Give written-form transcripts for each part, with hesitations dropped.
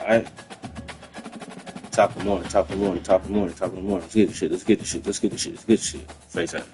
right. Top of the morning, top of the morning, top of the morning, top of the morning. Let's get the shit. Let's get the shit. Let's get the shit. Let's get the shit. Face out.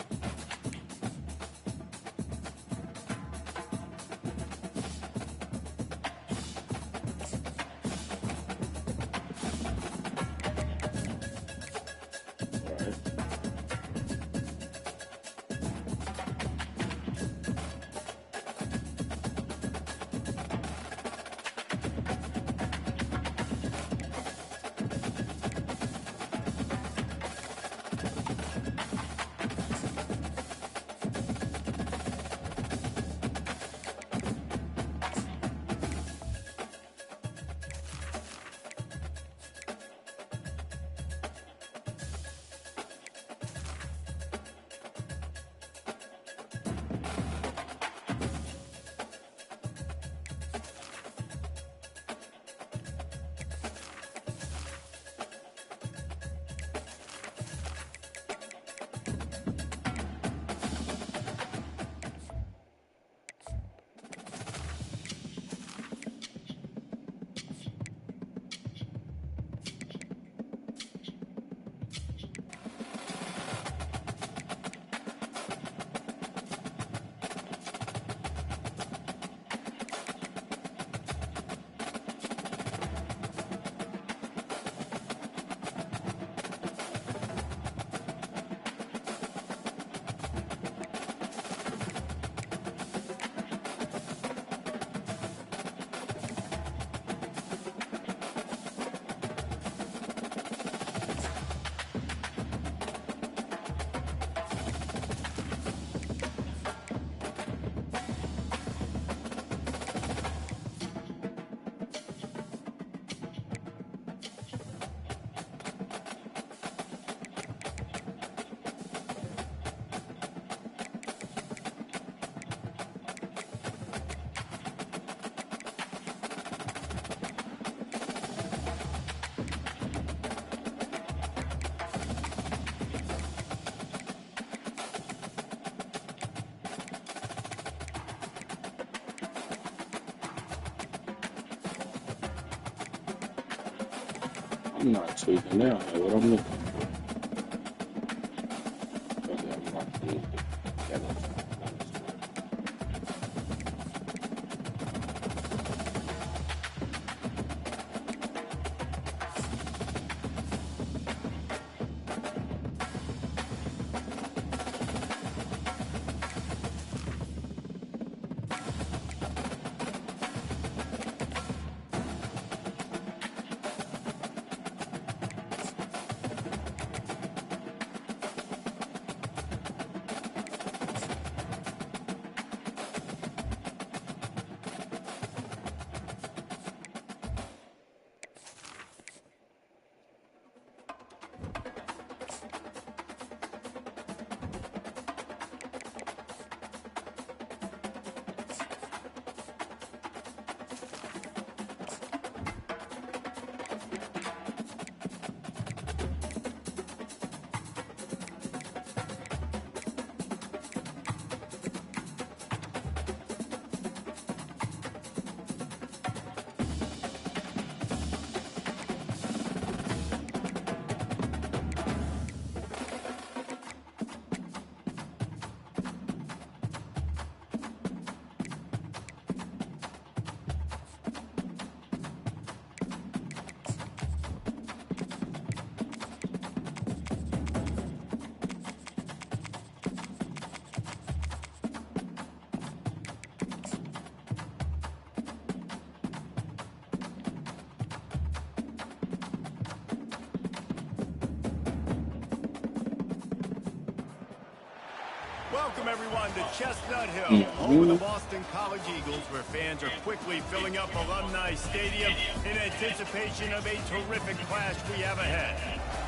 I'm not tweaking now. Like, what I'm looking for. Okay, I'm not tweaking. Yeah, Welcome, everyone, to Chestnut Hill, home of the Boston College Eagles, where fans are quickly filling up Alumni Stadium in anticipation of a terrific clash we have ahead.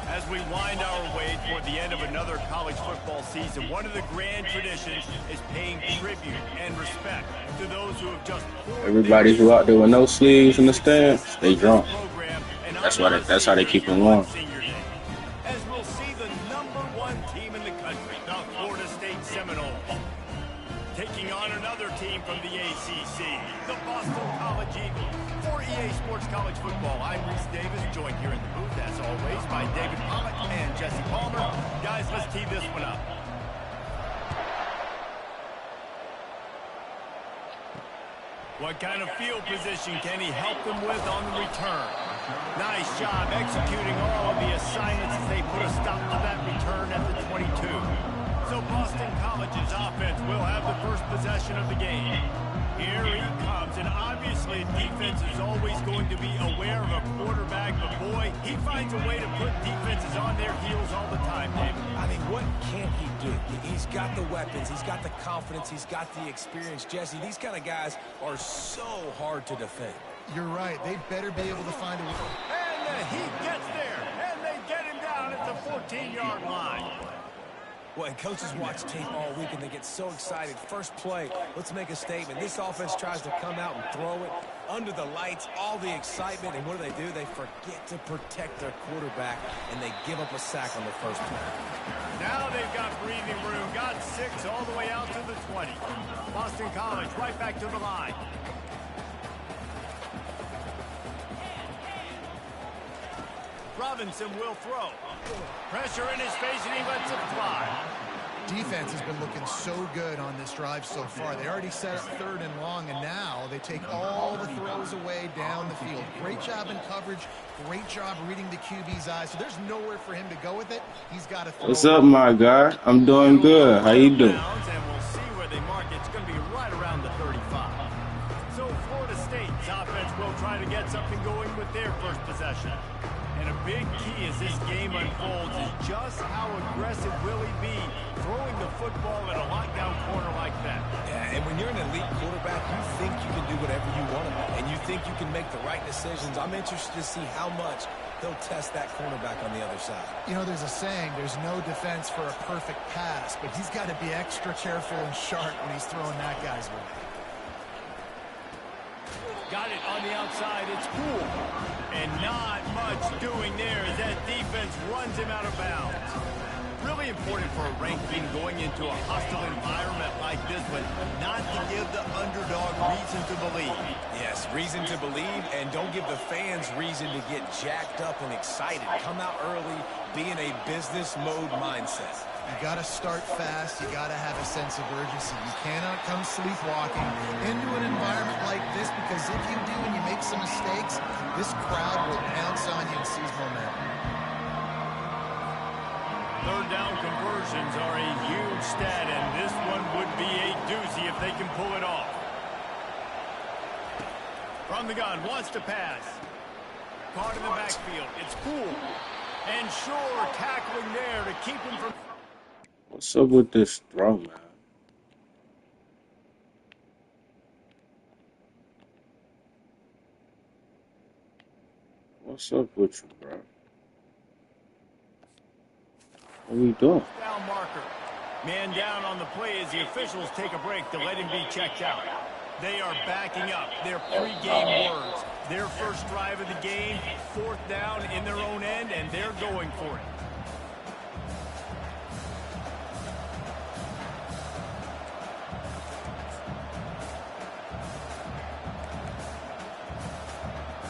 As we wind our way toward the end of another college football season, one of the grand traditions is paying tribute and respect to those who have just everybody who out there with no sleeves in the stands, they drunk. That's how they keep them warm. As we'll see the #1 team in the country, the Florida State Seminoles, taking on another team from the ACC, the Boston College Eagles. For EA Sports College Football, I'm Reese Davis, joined here in the booth, as always, by David Pollock and Jesse Palmer. Guys, let's tee this one up. What kind of field position can he help them with on the return? Nice job executing all of the assignments as they put a stop to that return at the 22. So Boston College's offense will have the first possession of the game. Here he comes, and obviously defense is always going to be aware of a quarterback, but boy, he finds a way to put defenses on their heels all the time, David. I mean, what can't he do? He's got the weapons, he's got the confidence, he's got the experience. Jesse, these kind of guys are so hard to defend. You're right. They better be able to find a way. And the heat gets there, and they get him down at the 14-yard line. Well, and coaches watch tape all week, and they get so excited. First play, let's make a statement. This offense tries to come out and throw it under the lights, all the excitement, and what do? They forget to protect their quarterback, and they give up a sack on the first play. Now they've got breathing room, got 6 all the way out to the 20. Boston College right back to the line. Robinson will throw. Pressure in his face, and he lets it fly. Defense has been looking so good on this drive so far. They already set up 3rd and long, and now they take all the throws away down the field. Great job in coverage. Great job reading the QB's eyes. So there's nowhere for him to go with it. He's got to throw. What's up, my guy? I'm doing good. How you doing? And we'll see where they mark it. It's going to be right around the 35. So Florida State's offense will try to get something going with their first possession. And a big key as this game unfolds is just how aggressive will he be throwing the football at a lockdown corner like that. Yeah, and when you're an elite quarterback, you think you can do whatever you want to, and you think you can make the right decisions. I'm interested to see how much he'll test that cornerback on the other side. You know, there's a saying, there's no defense for a perfect pass, but he's got to be extra careful and sharp when he's throwing that guy's way. Got it on the outside. It's cool. And not much doing there as that defense runs him out of bounds. Really important for a ranked team going into a hostile environment like this one, not to give the underdog reason to believe. Yes, reason to believe, and don't give the fans reason to get jacked up and excited. Come out early, be in a business mode mindset. You got to start fast. You got to have a sense of urgency. You cannot come sleepwalking into an environment like this, because if you do and you make some mistakes, this crowd will pounce on you and seize momentum. 3rd down conversions are a huge stat, and this one would be a doozy if they can pull it off. From the gun, wants to pass. Caught in the backfield. It's cool. And sure, tackling there to keep him from... What's up with this throw, man? What's up with you, bro? What are we doing? Down marker. Man down on the play as the officials take a break to let him be checked out. They are backing up their pregame words. Their first drive of the game, 4th down in their own end, and they're going for it.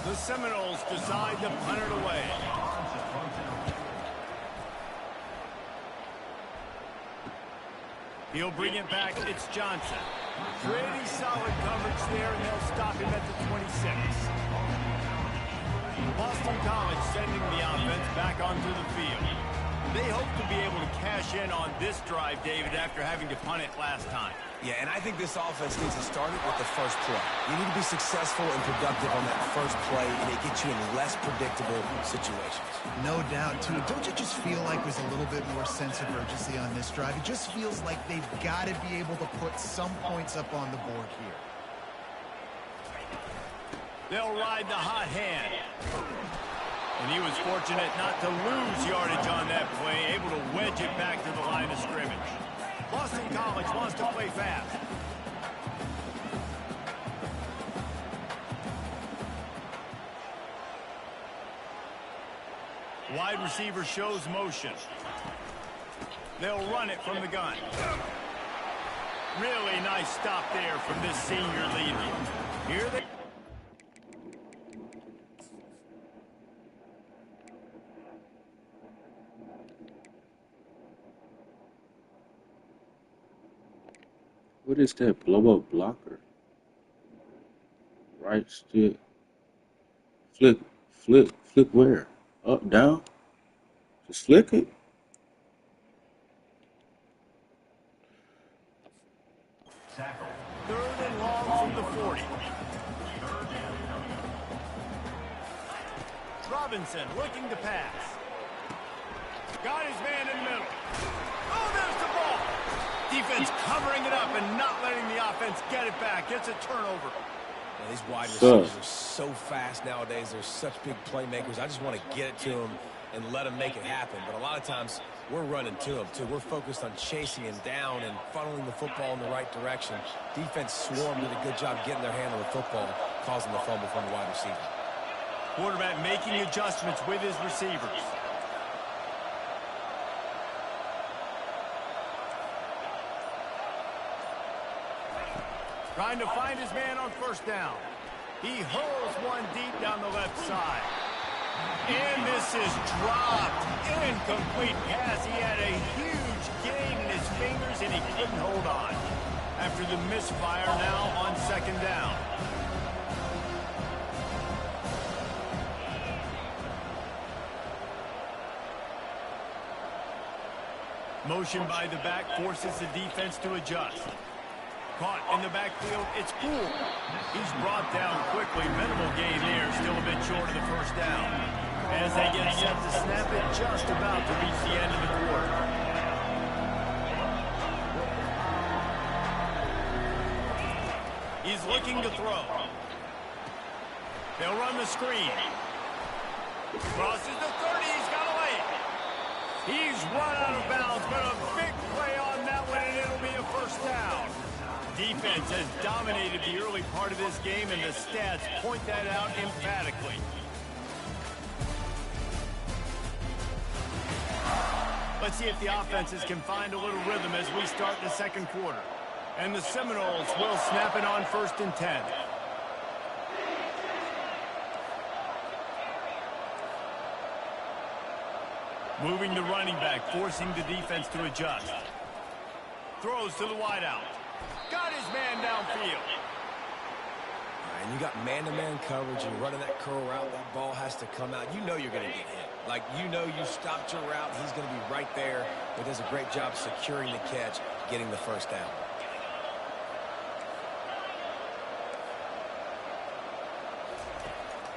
The Seminoles decide to punt it away. He'll bring it back. It's Johnson. Pretty solid coverage there, and they'll stop him at the 26. Boston College sending the offense back onto the field. They hope to be able to cash in on this drive, David, after having to punt it last time. Yeah, and I think this offense needs to start it with the first play. You need to be successful and productive on that first play, and it gets you in less predictable situations. No doubt, too. Don't you just feel like there's a little bit more sense of urgency on this drive? It just feels like they've got to be able to put some points up on the board here. They'll ride the hot hand. And he was fortunate not to lose yardage on that play, able to wedge it back to the line of scrimmage. Boston College wants to play fast. Wide receiver shows motion. They'll run it from the gun. Really nice stop there from this senior leader. Here they... What is that blow up blocker? Right stick. Flick where? Up, down? Just flick it? Third and long from the 40. Robinson looking to pass. Got his man in the middle. Oh, there's the ball. Defense covering it up and not letting the offense get it back. Gets a turnover. Yeah, these wide receivers are so fast nowadays. They're such big playmakers. I just want to get it to them and let them make it happen. But a lot of times we're running to them, too. We're focused on chasing him down and funneling the football in the right direction. Defense swarmed, did a good job getting their hand on the football, causing the fumble from the wide receiver. Quarterback making adjustments with his receivers. Trying to find his man on first down. He hurls one deep down the left side. And this is dropped. Incomplete pass. He had a huge gain in his fingers and he couldn't hold on. After the misfire now on second down. Motion by the back forces the defense to adjust. Caught in the backfield, it's Poole. He's brought down quickly. Minimal gain there, still a bit short of the first down. As they get set to snap it, just about to reach the end of the quarter. He's looking to throw. They'll run the screen. Crosses the 30, he's got a lane. He's run out of bounds, but a big play on that one, and it'll be a first down. Defense has dominated the early part of this game, and the stats point that out emphatically. Let's see if the offenses can find a little rhythm as we start the second quarter. And the Seminoles will snap it on 1st and 10. Moving the running back, forcing the defense to adjust. Throws to the wideout. Got his man downfield. And you got man-to-man coverage. You're running that curl route. That ball has to come out. You know you're going to get hit. Like, you know you stopped your route. He's going to be right there. But does a great job securing the catch, getting the first down.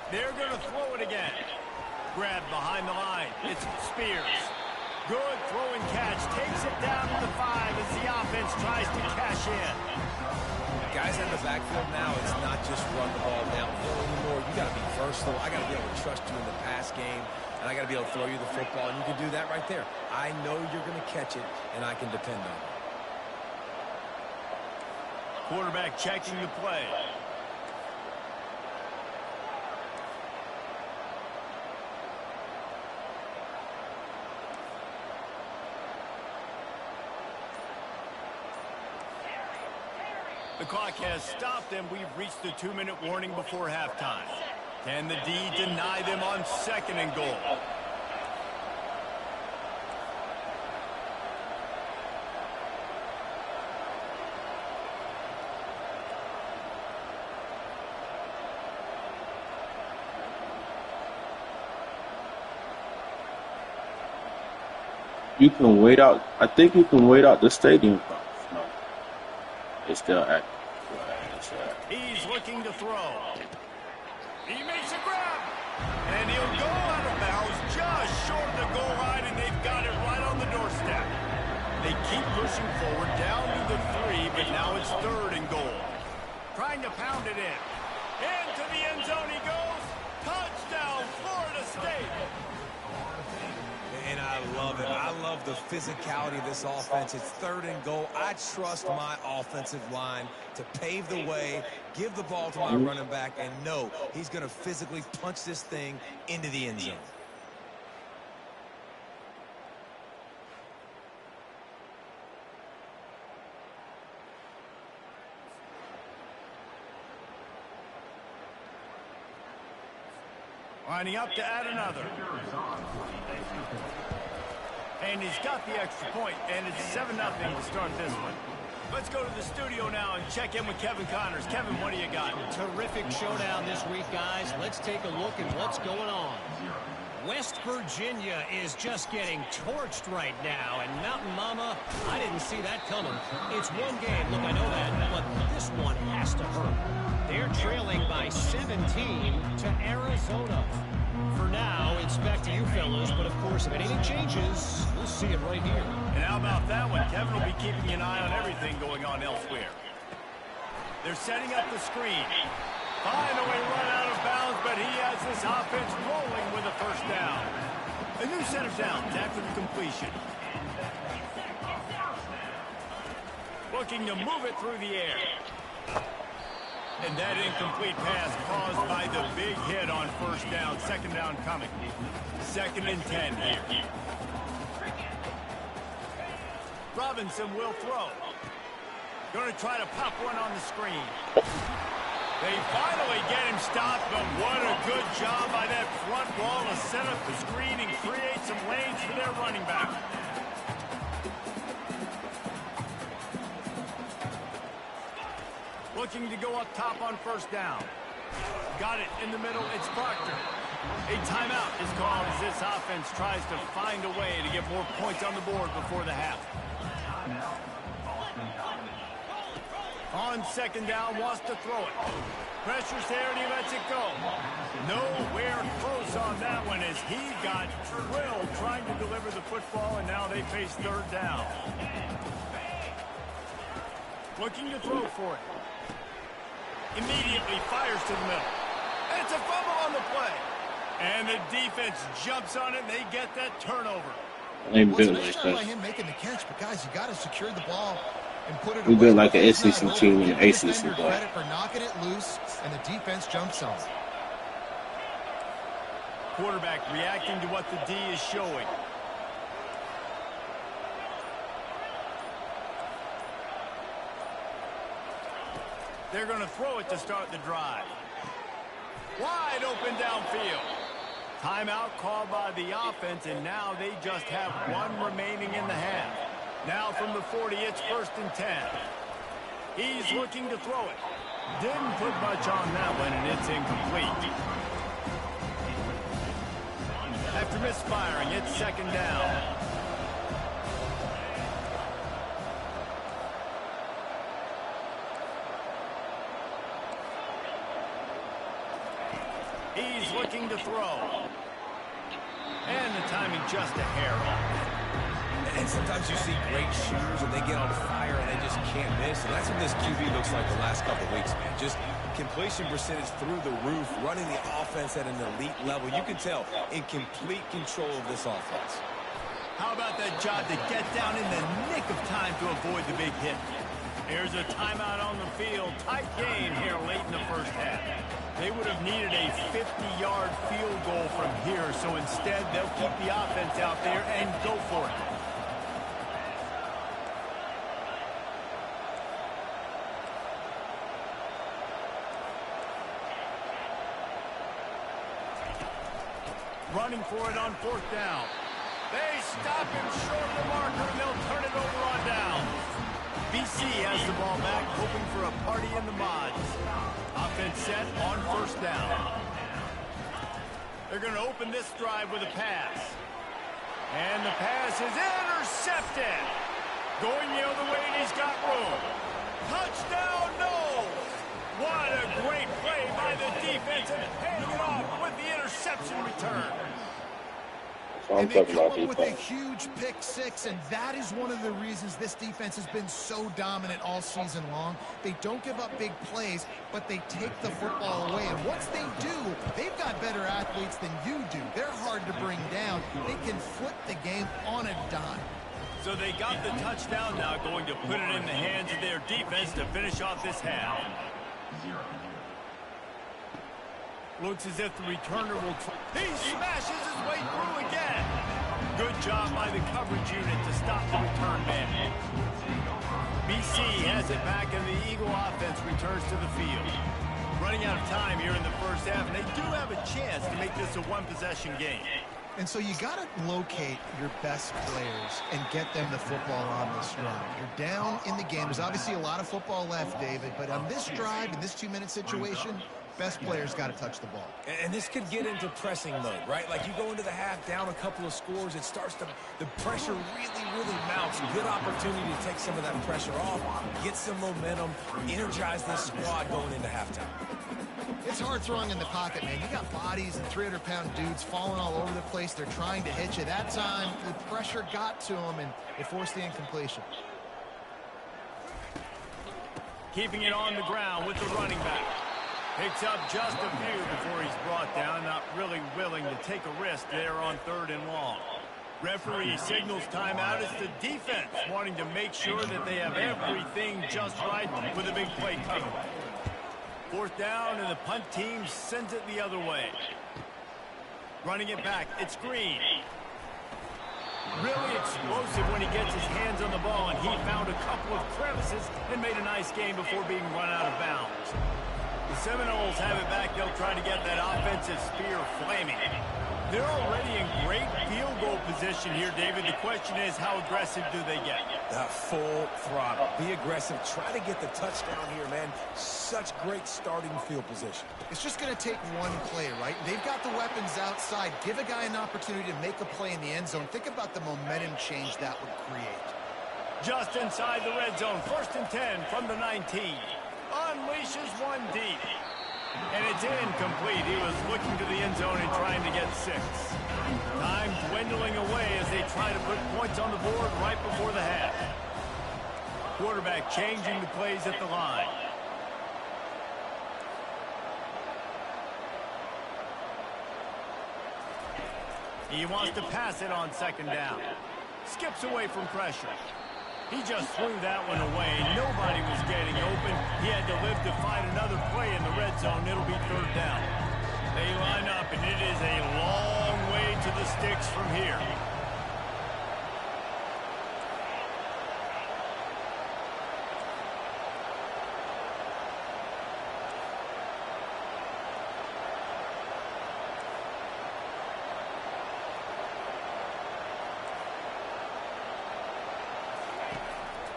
They're going to throw it again. Grab behind the line. It's Spears. Good throw and catch. Takes it down to the 5 as the offense tries to cash in. Guys in the backfield now, it's not just run the ball downhill anymore. You got to be versatile. I got to be able to trust you in the pass game, and I got to be able to throw you the football, and you can do that right there. I know you're going to catch it, and I can depend on it. Quarterback checking the play. The clock has stopped, and we've reached the 2-minute warning before halftime. Can the D deny them on 2nd and goal? You can wait out. I think you can wait out the stadium. No, it's still active. He's looking to throw. He makes a grab. And he'll go out of bounds just short of the goal line, and they've got it right on the doorstep. They keep pushing forward down to the 3, but now it's 3rd and goal. Trying to pound it in. Into the end zone he goes. Touchdown, Florida State. And I love it. I love the physicality of this offense. It's 3rd and goal. I trust my offensive line to pave the way, give the ball to my running back, and know he's going to physically punch this thing into the end zone. Lining up to add another. And he's got the extra point, and it's 7-0 to start this one. Let's go to the studio now and check in with Kevin Connors. Kevin, what do you got? Terrific showdown this week, guys. Let's take a look at what's going on. West Virginia is just getting torched right now, and Mountain Mama, I didn't see that coming. It's one game, look, I know that, but this one has to hurt. They're trailing by 17 to Arizona. For now, it's back to you fellas, but of course, if anything changes, we'll see it right here. And how about that one? Kevin will be keeping an eye on everything going on elsewhere. They're setting up the screen. Finally run out of bounds, but he has this offense rolling with a first down. A new set of downs after the completion. Looking to move it through the air. And that incomplete pass caused by the big hit on first down. Second down coming. 2nd and 10 here. Robinson will throw. Going to try to pop one on the screen. They finally get him stopped, but what a good job by that front wall to set up the screen and create some lanes for their running back. Looking to go up top on first down. Got it in the middle. It's Proctor. A timeout is called as this offense tries to find a way to get more points on the board before the half. On 2nd down, wants to throw it. Pressure's there and he lets it go. Nowhere close on that one as he got drilled trying to deliver the football, and now they face 3rd down. Looking to throw for it. Immediately fires to the middle. And it's a fumble on the play. And the defense jumps on it and they get that turnover. Ain't built Nice like job by that. him making the catch, but guys, you got to secure the ball and put it We away. built like an It's not SEC open. team and Give an the ACC defender boy. credit for knocking it loose, and the defense jumps on it. Quarterback reacting to what the D is showing. They're going to throw it to start the drive. Wide open downfield. Timeout called by the offense, and now they just have one remaining in the half. Now from the 40, it's 1st and 10. He's looking to throw it. Didn't put much on that one, and it's incomplete. After misfiring, it's 2nd down. He's looking to throw. And the timing just a hair off. And sometimes you see great shooters and they get on fire and they just can't miss. And that's what this QB looks like the last couple of weeks, man. Just completion percentage through the roof, running the offense at an elite level. You can tell in complete control of this offense. How about that job to get down in the nick of time to avoid the big hit? Here's a timeout on the field. Tight game here late in the first half. They would have needed a 50-yard field goal from here, so instead they'll keep the offense out there and go for it. Running for it on 4th down. They stop him short of the marker, and they'll turn it over on down. BC has the ball back, hoping for a party in the mods. Offense set on 1st down. They're going to open this drive with a pass. And the pass is intercepted. Going the other way, and he's got room. Touchdown, no! What a great play by the defense, and paying it off with the interception return. So I'm And they talking come about up with a defense. huge pick six, and that is one of the reasons this defense has been so dominant all season long. They don't give up big plays, but they take the football away. And once they do, they've got better athletes than you do. They're hard to bring down. They can flip the game on a dime. So they got the touchdown now, going to put it in the hands of their defense to finish off this half. Looks as if the returner will... He smashes his way through again. Good job by the coverage unit to stop the return man. BC has it back, and the Eagle offense returns to the field. Running out of time here in the first half, and they do have a chance to make this a one-possession game. And so you got to locate your best players and get them the football on this drive. You're down in the game. There's obviously a lot of football left, David, but on this drive, in this 2-minute situation, best players got to touch the ball. And this could get into pressing mode, right? Like you go into the half down a couple of scores, it starts to, the pressure really mounts. Good opportunity to take some of that pressure off, get some momentum, energize this squad going into halftime. It's hard throwing in the pocket, man. You got bodies and 300-pound dudes falling all over the place. They're trying to hit you. That time, the pressure got to them, and it forced the incompletion. Keeping it on the ground with the running back. Picks up just a few before he's brought down. Not really willing to take a risk there on 3rd and long. Referee signals timeout. It's the defense wanting to make sure that they have everything just right with a big play coming. 4th down, and the punt team sends it the other way. Running it back, it's Green. Really explosive when he gets his hands on the ball, and he found a couple of crevices and made a nice game before being run out of bounds. The Seminoles have it back. They'll try to get that offensive spear flaming. They're already in great field goal position here, David. The question is, how aggressive do they get? Full throttle. Be aggressive. Try to get the touchdown here, man. Such great starting field position. It's just going to take one play, right? They've got the weapons outside. Give a guy an opportunity to make a play in the end zone. Think about the momentum change that would create. Just inside the red zone. 1st and 10 from the 19. Unleashes one deep. And it's incomplete. He was looking to the end zone and trying to get 6. Time dwindling away as they try to put points on the board right before the half. Quarterback changing the plays at the line. He wants to pass it on 2nd down. Skips away from pressure. He just threw that one away. Nobody was getting open. He had to live to find another play in the red zone. It'll be 3rd down. They line up, and it is a long way to the sticks from here.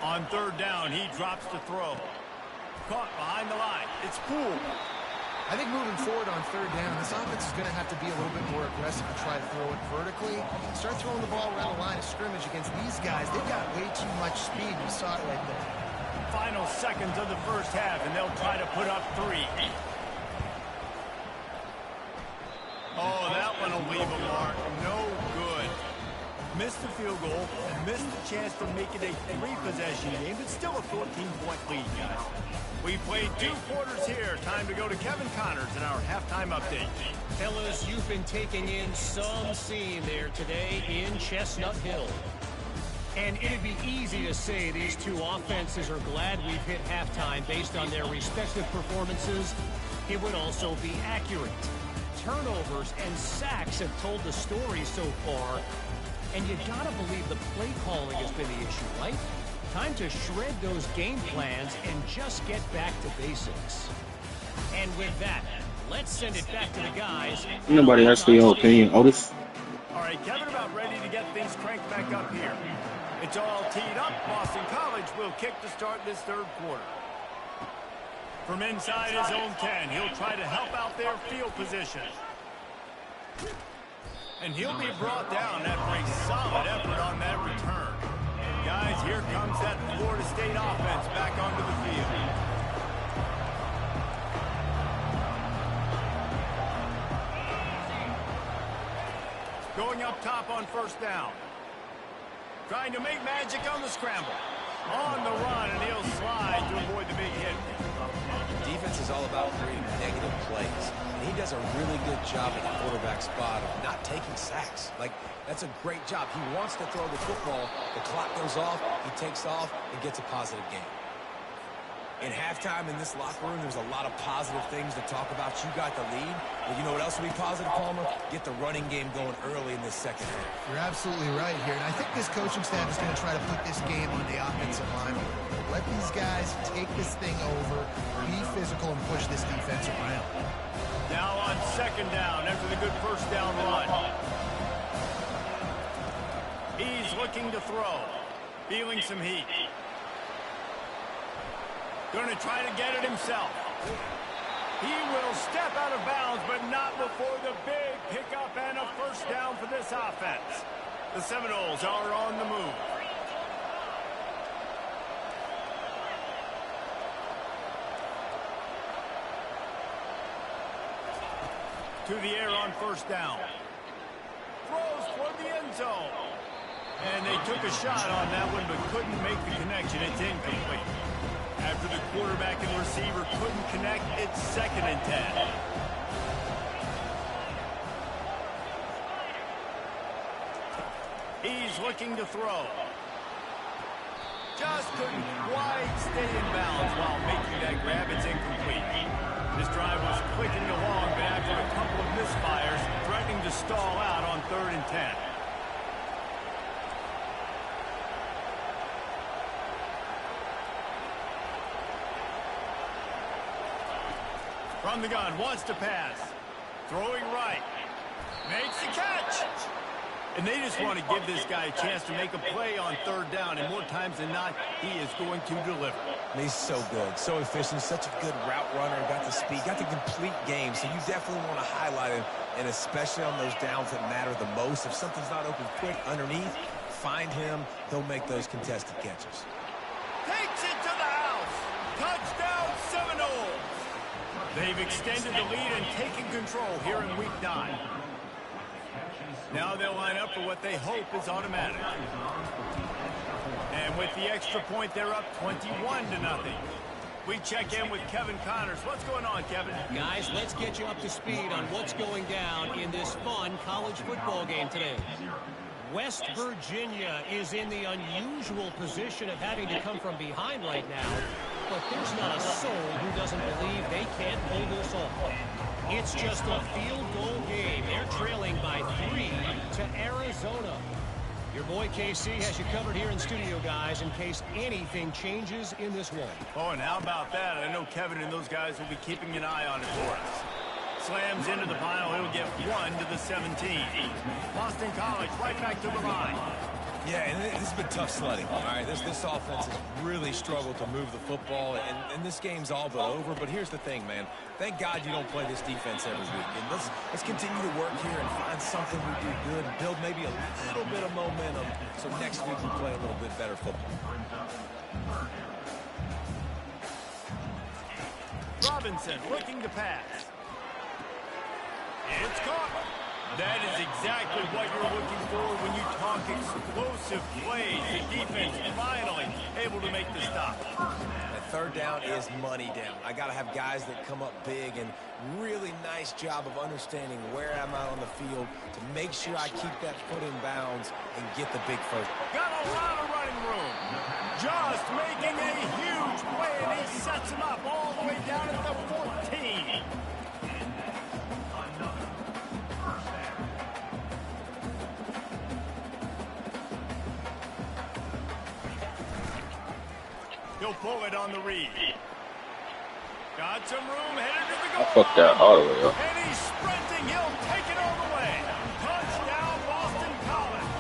On 3rd down, he drops to throw. Caught behind the line. It's Poole. I think moving forward on 3rd down, this offense is going to have to be a little bit more aggressive and try to throw it vertically. Start throwing the ball around the line of scrimmage against these guys. They've got way too much speed. You saw it right there. Final seconds of the 1st half, and they'll try to put up 3. Oh, that one will leave a mark. No good. Missed the field goal, missed the chance to make it a 3-possession game, but still a 14-point lead, guys. We played 2 quarters here. Time to go to Kevin Connors in our halftime update. Fellas, you've been taking in some scene there today in Chestnut Hill. And it'd be easy to say these two offenses are glad we've hit halftime based on their respective performances. It would also be accurate. Turnovers and sacks have told the story so far. And you gotta believe the play calling has been the issue, right? Time to shred those game plans and just get back to basics. And with that, let's send it back to the guys. Nobody has their opinion, Otis. All right, Kevin about ready to get things cranked back up here. It's all teed up. Boston College will kick to start this 3rd quarter. From inside his own 10, he'll try to help out their field position. And he'll be brought down after a solid effort on that return. Guys, here comes that Florida State offense back onto the field. Going up top on 1st down. Trying to make magic on the scramble. On the run, and he'll slide to avoid the big hit. Defense is all about creating negative plays. And he does a really good job at the quarterback spot of not taking sacks. Like, that's a great job. He wants to throw the football. The clock goes off. He takes off and gets a positive game. In halftime in this locker room, there's a lot of positive things to talk about. You got the lead. But you know what else will be positive, Palmer? Get the running game going early in this 2nd half. You're absolutely right here. And I think this coaching staff is going to try to put this game on the offensive line. Let these guys take this thing over, be physical, and push this defense around. Now on 2nd down after the good 1st down run. looking to throw. Feeling some heat. Going to try to get it himself. He will step out of bounds, but not before the big pickup and a first down for this offense. The Seminoles are on the move. To the air on first down. Throws for the end zone. And they took a shot on that one, but couldn't make the connection. It's incomplete. After the quarterback and receiver couldn't connect, it's 2nd and 10. He's looking to throw. Just couldn't quite stay in bounds while making that grab. It's incomplete. This drive was clicking along, but after a couple of misfires, threatening to stall out on 3rd and 10. From the gun, wants to pass. Throwing right. Makes the catch. And they just want to give this guy a chance to make a play on 3rd down, and more times than not, he is going to deliver. And he's so good, so efficient, such a good route runner, got the speed, got the complete game, so you definitely want to highlight him, and especially on those downs that matter the most. If something's not open quick underneath, find him, he'll make those contested catches. Takes it to the house. Touchdown Seminoles. They've extended the lead and taken control here in Week 9. Now they'll line up for what they hope is automatic. And with the extra point, they're up 21-0. We check in with Kevin Connors. What's going on, Kevin? Guys, let's get you up to speed on what's going down in this fun college football game today. West Virginia is in the unusual position of having to come from behind right now, but there's not a soul who doesn't believe they can't pull this off. It's just a field goal game. They're trailing by 3 to Arizona. Your boy KC has you covered here in studio, guys, in case anything changes in this one. Oh, and how about that? I know Kevin and those guys will be keeping an eye on it for us. Slams into the pile. He'll get 1 to the 17. Boston College right back to the line. Yeah, and this has been tough sledding. All right, this offense has really struggled to move the football, and this game's all but over. But here's the thing, man. Thank God you don't play this defense every week. And let's continue to work here and find something we do good, build maybe a little bit of momentum, so next week we play a little bit better football. Robinson looking to pass. It's caught. That is exactly what you're looking for when you talk explosive plays. The defense finally able to make the stop. And 3rd down is money down. I got to have guys that come up big, and really nice job of understanding where I'm out on the field to make sure I keep that foot in bounds and get the big first. Got a lot of running room. Just making a huge play, and he sets him up all the way down at the 14. He'll pull it on the read. Got some room, headed to the goal. I fucked that all the way up. And he's sprinting. He'll take it all the way. Touchdown, Boston College.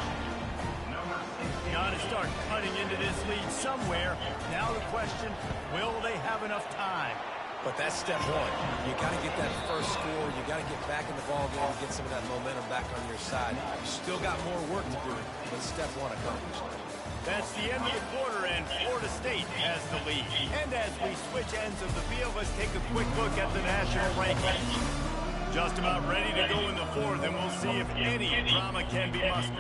Got to start cutting into this lead somewhere. Now the question, will they have enough time? But that's step 1. You got to get that first score. You got to get back in the ball game and get some of that momentum back on your side. You still got more work to do, but step 1 accomplished. That's the end of the quarter, and Florida State has the lead. And as we switch ends of the field, let's take a quick look at the national rankings. Just about ready to go in the 4th, and we'll see if any drama can be mustered.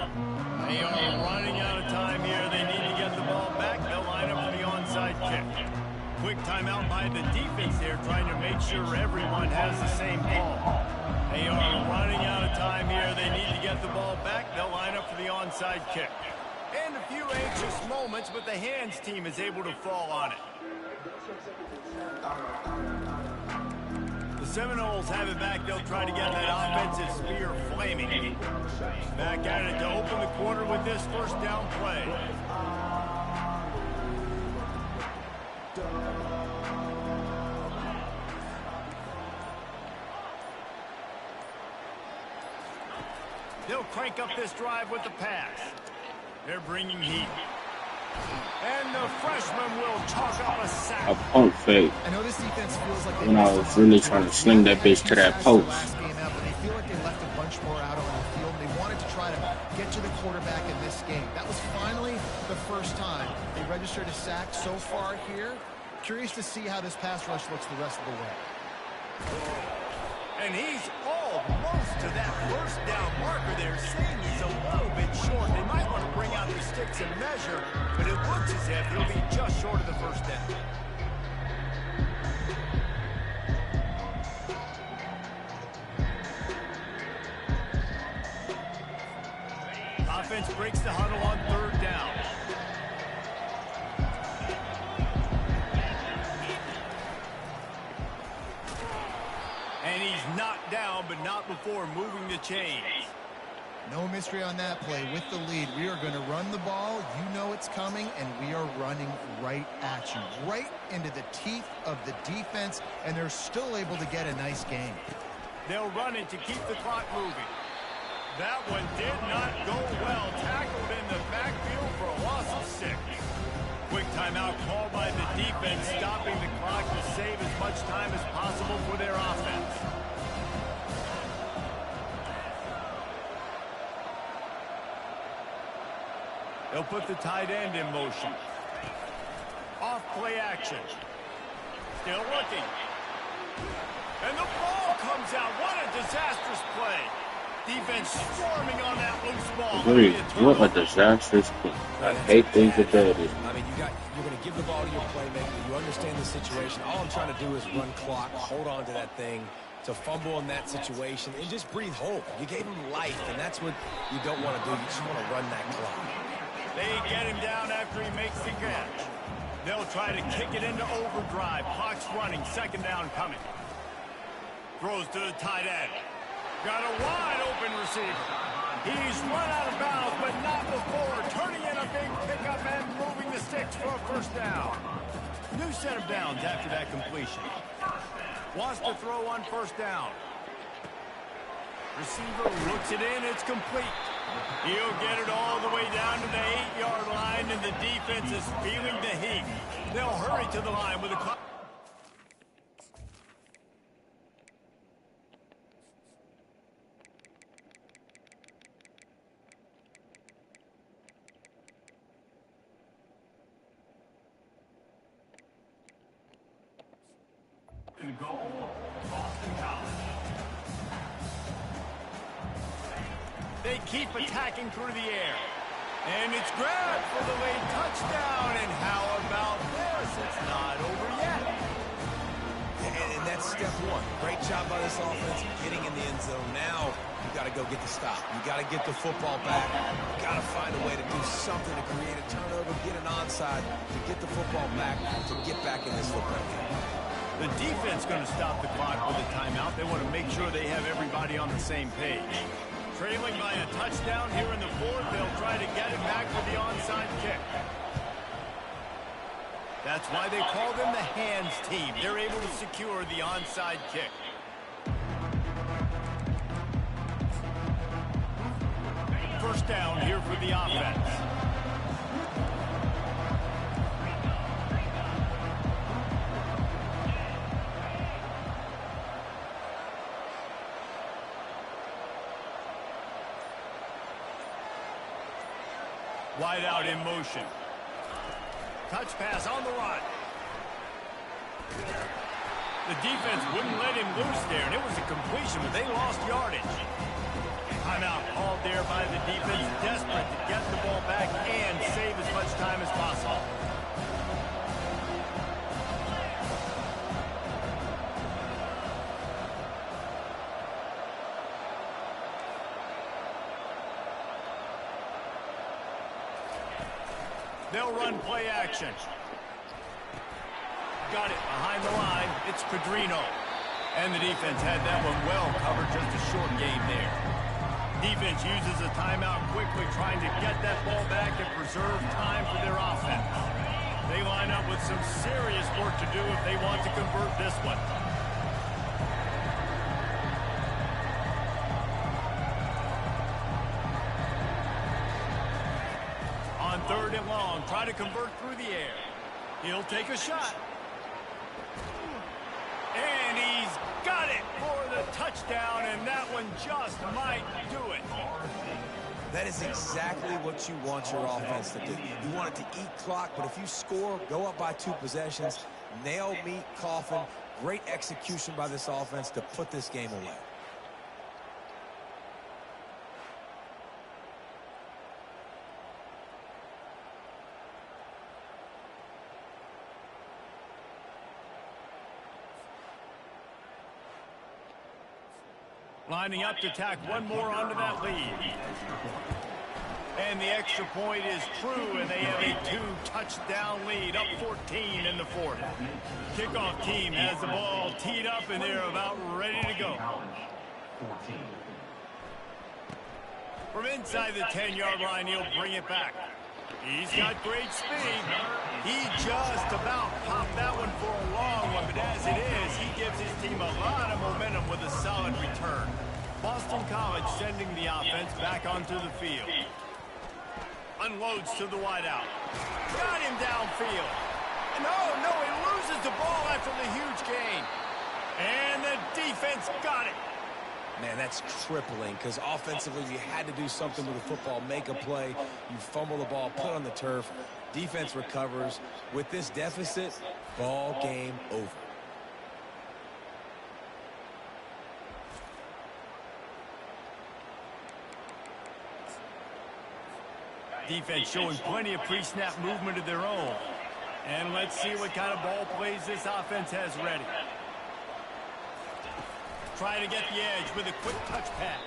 They are running out of time here. They need to get the ball back. They'll line up for the onside kick. Quick timeout by the defense there, trying to make sure everyone has the same ball. They are running out of time here. They need to get the ball back. They'll line up for the onside kick. And a few anxious moments, but the hands team is able to fall on it. The Seminoles have it back. They'll try to get that offensive spear flaming. Back at it to open the quarter with this first down play. They'll crank up this drive with the pass. They're bringing heat. And the freshman will chalk up a sack. A pump fake. I know this defense feels like When I was really trying to sling that bitch to that post. Last game out, but they feel like they left a bunch more out on the field. They wanted to try to get to the quarterback in this game. That was finally the first time they registered a sack so far here. Curious to see how this pass rush looks the rest of the way. And he's almost to that first down marker there, saying he's a little bit short. They might want to bring out the sticks and measure, but it looks as if he'll be just short of the first down. Offense breaks the huddle on third down. And he's knocked down, but not before moving the chains. No mystery on that play. With the lead, we are going to run the ball. You know it's coming, and we are running right at you, right into the teeth of the defense, and they're still able to get a nice gain. They'll run it to keep the clock moving. That one did not go well. Tackled in the backfield for a loss of 6. Quick timeout called by the defense, stopping the clock to save as much time as possible for their offense. They'll put the tight end in motion. Off play action. Still looking. And the ball comes out. What a disastrous play. Defense swarming on that loose ball. What a disastrous play. I hate things about it. I mean, you're going to give the ball to your playmaker. You understand the situation. All I'm trying to do is run clock, hold on to that thing, to fumble in that situation, and just breathe hope. You gave him life, and that's what you don't want to do. You just want to run that clock. They get him down after he makes the catch. They'll try to kick it into overdrive. Clock's running. Second down coming. Throws to the tight end. Got a wide open receiver. He's run out of bounds, but not before. Turning in a big pickup and moving the sticks for a first down. New set of downs after that completion. Wants to throw on first down. Receiver looks it in. It's complete. He'll get it all the way down to the 8-yard line, and the defense is feeling the heat. They'll hurry to the line with a clock. They keep attacking through the air. And it's grabbed for the late touchdown. And how about this? It's not over yet. And that's step one. Great job by this offense getting in the end zone. Now you got to go get the stop. You got to get the football back. You got to find a way to do something to create a turnover, get an onside, to get the football back, to get back in this football game. The defense going to stop the clock with a timeout. They want to make sure they have everybody on the same page. Trailing by a touchdown here in the fourth, they'll try to get it back for the onside kick. That's why they call them the hands team. They're able to secure the onside kick. First down here for the offense. Wide out in motion. Touch pass on the run. The defense wouldn't let him loose there, and it was a completion, but they lost yardage. Timeout called there by the defense, desperate to get the ball back and save as much time as possible. They'll run play action. Got it behind the line. It's Pedrino. And the defense had that one well covered. Just a short game there. Defense uses a timeout quickly, trying to get that ball back and preserve time for their offense. They line up with some serious work to do if they want to convert this one. 3rd and long. Try to convert through the air. He'll take a shot. And he's got it for the touchdown, and that one just might do it. That is exactly what you want your offense to do. You want it to eat clock, but if you score, go up by 2 possessions, nail, meet, coffin. Great execution by this offense to put this game away. Lining up to tack one more onto that lead. And the extra point is true, and they have a 2-touchdown lead, up 14 in the 4th. Kickoff team has the ball teed up, and they're about ready to go. From inside the 10-yard line, he'll bring it back. He's got great speed. He just about popped that one for a long one, but as it is, he gives his team a lot of momentum with a solid return. Boston College sending the offense back onto the field. Unloads to the wideout. Got him downfield. No, he loses the ball after the huge gain. And the defense got it. Man, that's crippling because offensively you had to do something with the football, make a play. You fumble the ball, put on the turf. Defense recovers. With this deficit, ball game over. Defense showing plenty of pre-snap movement of their own. And let's see what kind of ball plays this offense has ready. Trying to get the edge with a quick touch pass.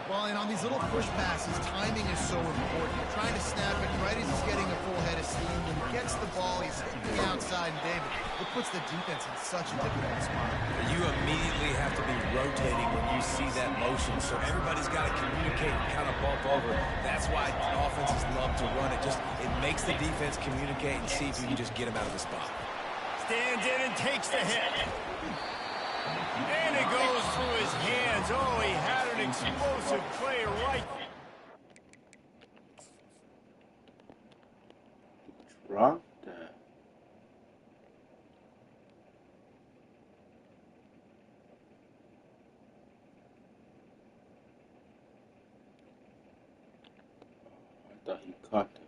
Well, and on these little push passes, timing is so important. You're trying to snap it right as he's getting a full head of steam. When he gets the ball, he's hitting the outside, and David, it puts the defense in such a difficult spot. You immediately have to be rotating when you see that motion, so everybody's got to communicate and kind of bump over. That's why offenses love to run it. It makes the defense communicate and see if you can just get him out of the spot. Stands in and takes the hit. And it goes through his hands. Oh, he had an explosive play right. Drop that. I thought he caught that.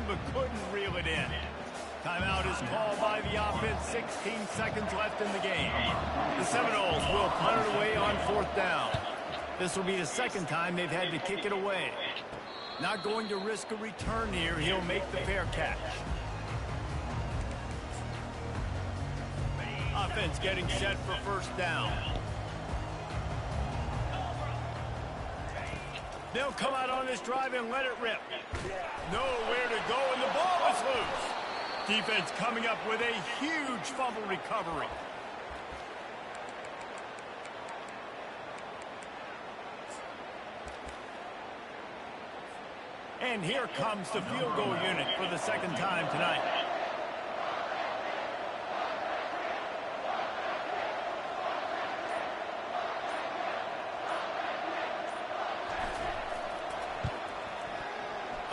But couldn't reel it in. Timeout is called by the offense. 16 seconds left in the game. The Seminoles will punt it away on 4th down. This will be the 2nd time they've had to kick it away. Not going to risk a return here. He'll make the fair catch. Offense getting set for 1st down. They'll come out on this drive and let it rip. Nowhere to go, and the ball is loose. Defense coming up with a huge fumble recovery. And here comes the field goal unit for the 2nd time tonight.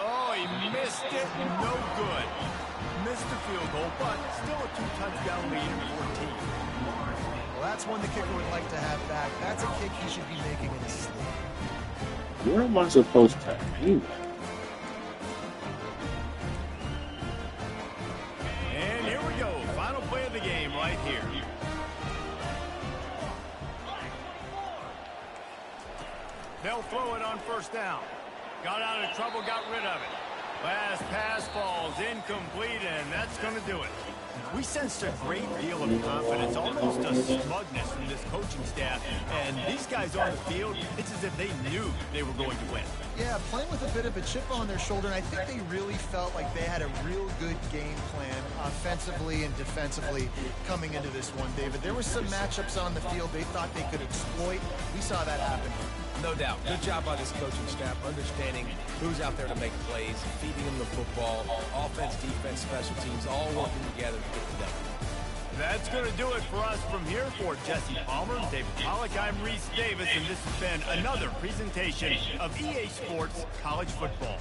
Oh, he missed it. No good. Missed the field goal, but still a 2-touchdown lead in 14. Well, that's one the kicker would like to have back. That's a kick he should be making in his sleep. Where am I supposed to aim? And here we go. Final play of the game right here. They'll throw it on 1st down. Got out of trouble, got rid of it. Last pass falls incomplete, and that's going to do it. We sensed a great deal of confidence, almost a smugness from this coaching staff. And these guys on the field, it's as if they knew they were going to win. Yeah, playing with a bit of a chip on their shoulder, and I think they really felt like they had a real good game plan offensively and defensively coming into this one, David. There were some matchups on the field they thought they could exploit. We saw that happen. No doubt. Good job by this coaching staff, understanding who's out there to make plays, feeding them the football, offense, defense, special teams, all working together to get the W. That's going to do it for us from here. For Jesse Palmer, David Pollack, I'm Reese Davis, and this has been another presentation of EA Sports College Football.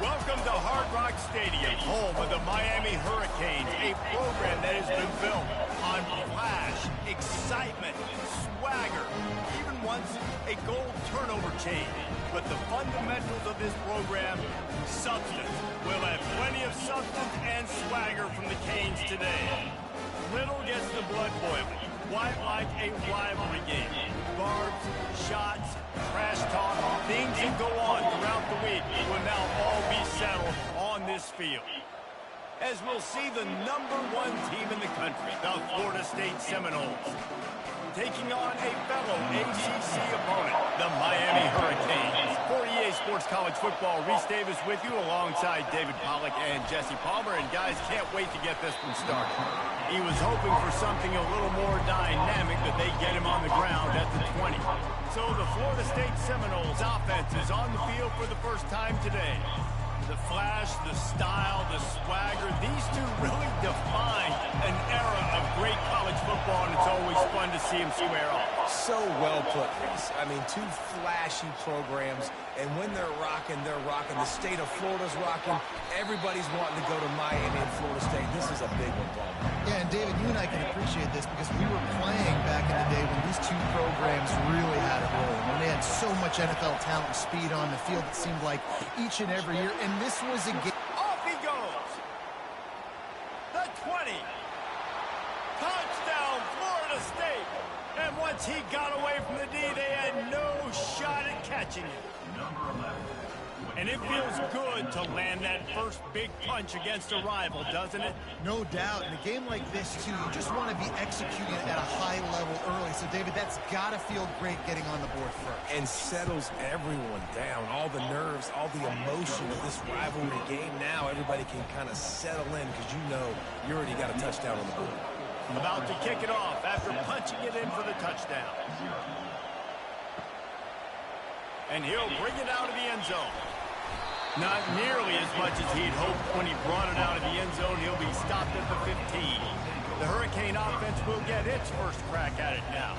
Welcome to Hard Rock Stadium, home of the Miami Hurricanes, a program that has been built on flash, excitement, swagger, even once a goal turnover chain. But the fundamentals of this program, substance. We'll have plenty of substance and swagger from the Canes today. Little gets the blood boiling. Quite like a rivalry game. Barbs, shots, trash talk, things that go on throughout the week will now all be settled on this field. as we'll see the #1 team in the country, the Florida State Seminoles, taking on a fellow ACC opponent, the Miami Hurricanes. For EA Sports College Football, Reese Davis with you alongside David Pollack and Jesse Palmer. And guys, can't wait to get this one started. He was hoping for something a little more dynamic, but they get him on the ground at the 20. So the Florida State Seminoles offense is on the field for the first time today. The flash, the style, the swagger, these two really define an era of great college football, and it's always fun to see them square off. So well put, Reese. I mean, two flashy programs, and when they're rocking, they're rocking. The state of Florida's rocking. Everybody's wanting to go to Miami and Florida State. This is a big one, Paul. Yeah, and David, you and I can appreciate this because we were playing back in the day when these two programs really had it rolling. When they had so much NFL talent and speed on the field, it seemed like each and every year. And this was a game. Off he goes. The 20. Touchdown, Florida State. And once he got away from the D, they had no shot at catching it. And it feels good to land that first big punch against a rival, doesn't it? No doubt. In a game like this, too, you just want to be executing at a high level early. So, David, that's got to feel great getting on the board first. And settles everyone down. All the nerves, all the emotion of this rivalry game. Now everybody can kind of settle in because you know you already got a touchdown on the board. About to kick it off after punching it in for the touchdown. And he'll bring it out of the end zone. Not nearly as much as he'd hoped when he brought it out of the end zone. He'll be stopped at the 15. The Hurricane offense will get its first crack at it now.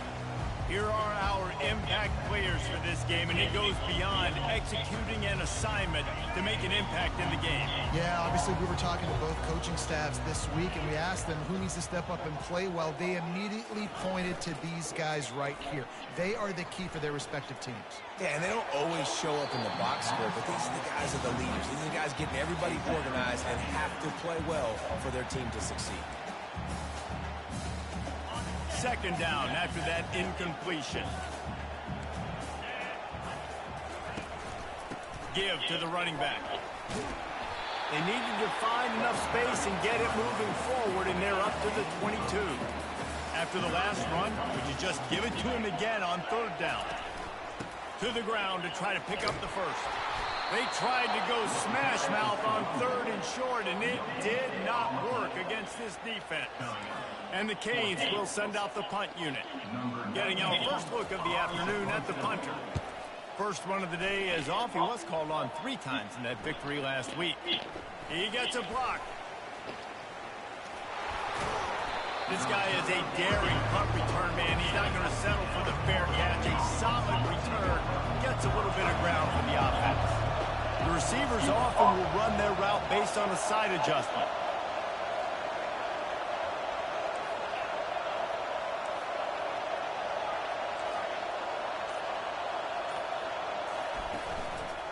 Here are our impact players for this game, and it goes beyond executing an assignment to make an impact in the game. Yeah, obviously we were talking to both coaching staffs this week, and we asked them who needs to step up and play well. They immediately pointed to these guys right here. They are the key for their respective teams. Yeah, and they don't always show up in the box score, but these are the guys that are the leaders. These are the guys getting everybody organized and have to play well for their team to succeed. Second down after that incompletion. Give to the running back. They needed to find enough space and get it moving forward, and they're up to the 22. After the last run, would you just give it to him again on third down? To the ground to try to pick up the first. They tried to go smash mouth on third and short, and it did not work against this defense. And the Canes will send out the punt unit. Getting our first look of the afternoon at the punter. First run of the day is off. He was called on 3 times in that victory last week. He gets a block. This guy is a daring punt return man. He's not going to settle for the fair catch. A solid return. Gets a little bit of ground for the offense. The receivers often will run their route based on a side adjustment.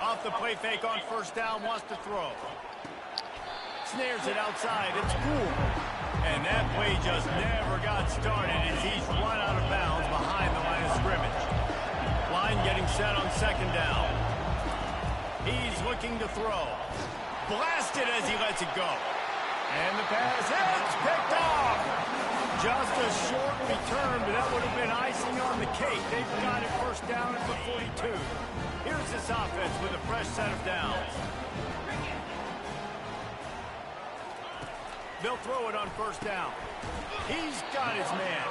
Off the play fake on first down, wants to throw. Snares it outside, it's cool. And that play just never got started as he's run out of bounds behind the line of scrimmage. Line getting set on second down. He's looking to throw. Blasted as he lets it go. And the pass is picked off. Just a short return, but that would have been icing on the cake. They've got it first down at the 42. Here's this offense with a fresh set of downs. They'll throw it on first down. He's got his man.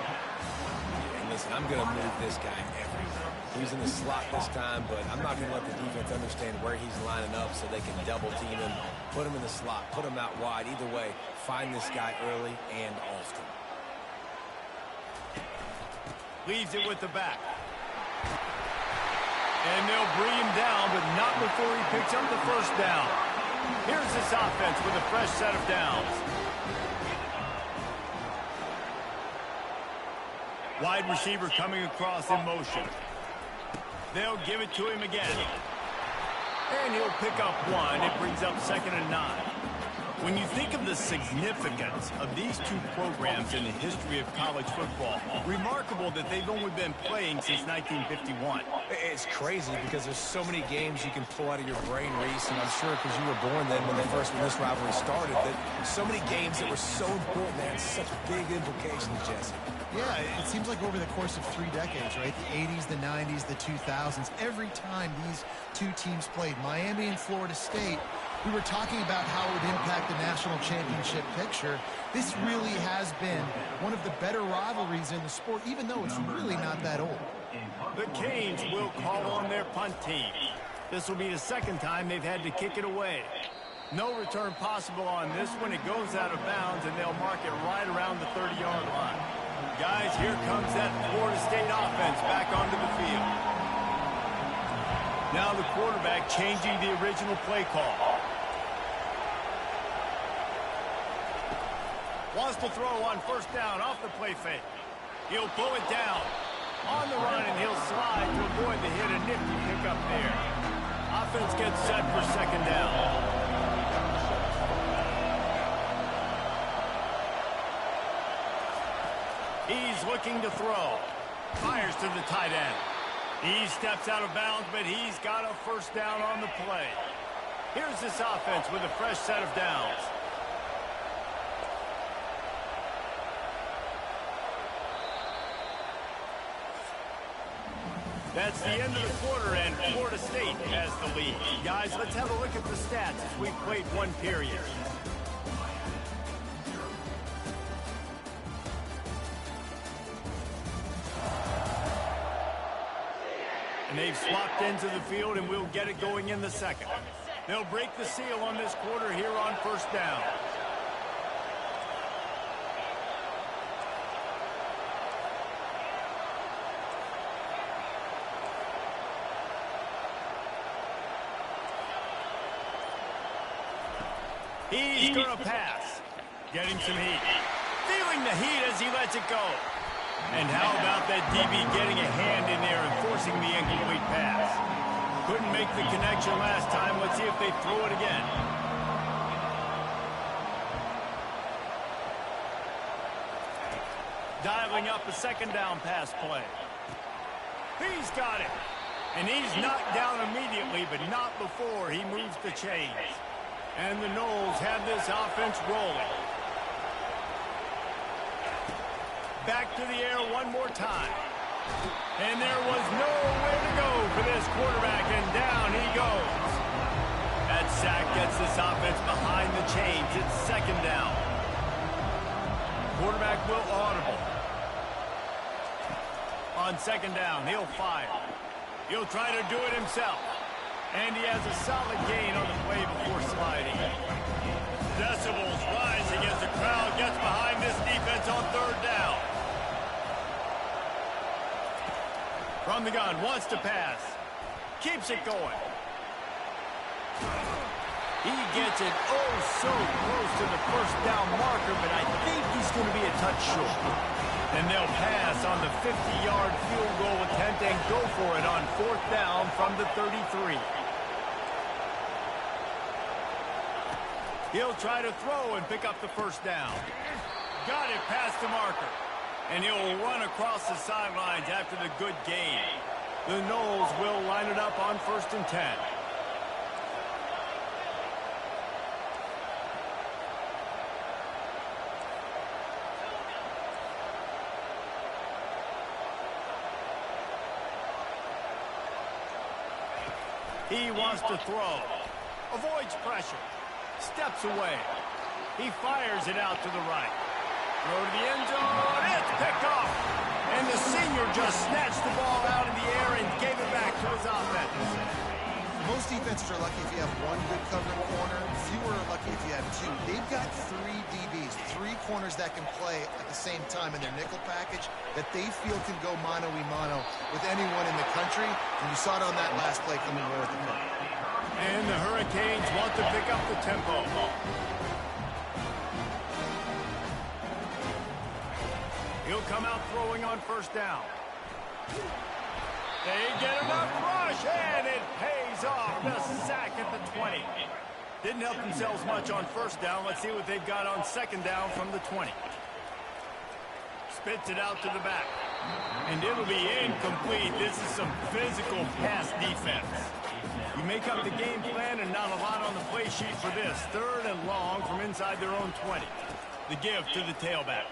And listen, I'm going to move this guy everywhere. He's in the slot this time, but I'm not going to let the defense understand where he's lining up so they can double team him, put him in the slot, put him out wide. Either way, find this guy early and often. Leaves it with the back. And they'll bring him down, but not before he picks up the first down. Here's this offense with a fresh set of downs. Wide receiver coming across in motion. They'll give it to him again. And he'll pick up 1. It brings up 2nd and 9. When you think of the significance of these two programs in the history of college football, remarkable that they've only been playing since 1951. It's crazy because there's so many games you can pull out of your brain, Reese, and I'm sure because you were born then when this rivalry started, that so many games that were so important, they had such big implications, Jesse. Yeah, it seems like over the course of 3 decades, right? The 80s, the 90s, the 2000s, every time these two teams played, Miami and Florida State, we were talking about how it would impact the national championship picture. This really has been one of the better rivalries in the sport, even though it's really not that old. The Canes will call on their punt team. This will be the second time they've had to kick it away. No return possible on this one. It goes out of bounds, and they'll mark it right around the 30-yard line. Guys, here comes that Florida State offense back onto the field. Now the quarterback changing the original play call. Wants to throw on first down off the play fake. He'll pull it down. On the run, and he'll slide to avoid the hit. A nifty pickup there. Offense gets set for second down. He's looking to throw. Fires to the tight end. He steps out of bounds, but he's got a first down on the play. Here's this offense with a fresh set of downs. That's the end of the quarter, and Florida State has the lead. Guys, let's have a look at the stats as we've played one period. And they've swapped into the field, and we'll get it going in the second. They'll break the seal on this quarter here on first down. He's going to pass. Getting some heat. Feeling the heat as he lets it go. And how about that DB getting a hand in there and forcing the incomplete pass? Couldn't make the connection last time. Let's see if they throw it again. Dialing up a second down pass play. He's got it. And he's knocked down immediately, but not before he moves the chains. And the Noles have this offense rolling. Back to the air one more time. And there was nowhere to go for this quarterback, and down he goes. That sack gets this offense behind the chains. It's second down. Quarterback will audible. On second down, he'll fire. He'll try to do it himself. And he has a solid gain on the play before sliding. Decibels rising as the crowd gets behind this defense on third down. From the gun, wants to pass. Keeps it going. He gets it oh so close to the first down marker, but I think he's going to be a touch short. And they'll pass on the 50-yard field goal attempt and go for it on fourth down from the 33. He'll try to throw and pick up the first down. Got it past the marker. And he'll run across the sidelines after the good gain. The Noles will line it up on 1st and 10. He wants to throw. Avoids pressure. Steps away. He fires it out to the right. Throw to the end zone. It's picked off. And the senior just snatched the ball out in the air and gave it back to his offense. Most defenses are lucky if you have one good covering corner. Fewer are lucky if you have two. They've got 3 DBs, 3 corners that can play at the same time in their nickel package that they feel can go mano-a-mano with anyone in the country. And you saw it on that last play coming over the front. And the Hurricanes want to pick up the tempo. He'll come out throwing on first down. They get enough rush, and it pays off. The sack at the 20. Didn't help themselves much on first down. Let's see what they've got on second down from the 20. Spits it out to the back. And it'll be incomplete. This is some physical pass defense. You make up the game plan and not a lot on the play sheet for this. Third and long from inside their own 20. The give to the tailback.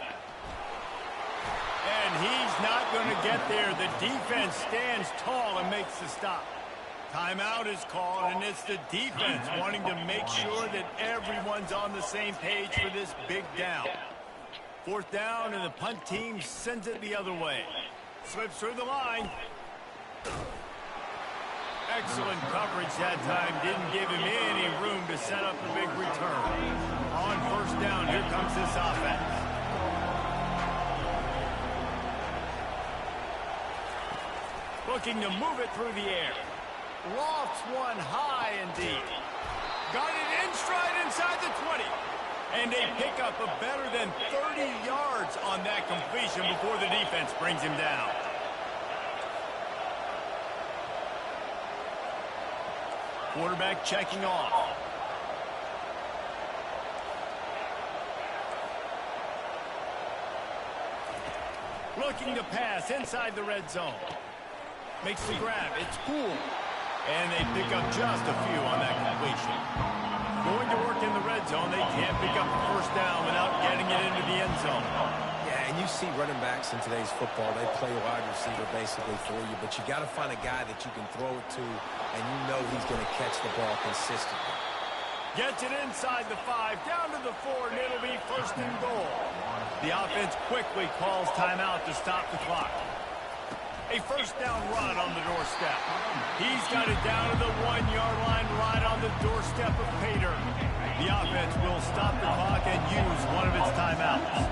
And he's not going to get there. The defense stands tall and makes the stop. Timeout is called, and it's the defense wanting to make sure that everyone's on the same page for this big down. Fourth down, and the punt team sends it the other way. Slips through the line. Excellent coverage that time. Didn't give him any room to set up the big return. On first down, here comes this offense. Looking to move it through the air. Lofts one high and deep. Got it in stride inside the 20. And they pick up a better than 30 yards on that completion before the defense brings him down. Quarterback checking off. Looking to pass inside the red zone. Makes the grab. It's cool. And they pick up just a few on that completion. Going to work in the red zone. They can't pick up the first down without getting it into the end zone. Yeah, and you see running backs in today's football, they play wide receiver basically for you, but you got to find a guy that you can throw it to, and you know he's going to catch the ball consistently. Gets it inside the 5, down to the 4, and it'll be first and goal. The offense quickly calls timeout to stop the clock. A first down run on the doorstep. He's got it down to the 1-yard line right on the doorstep of Pater. The offense will stop the clock and use one of its timeouts.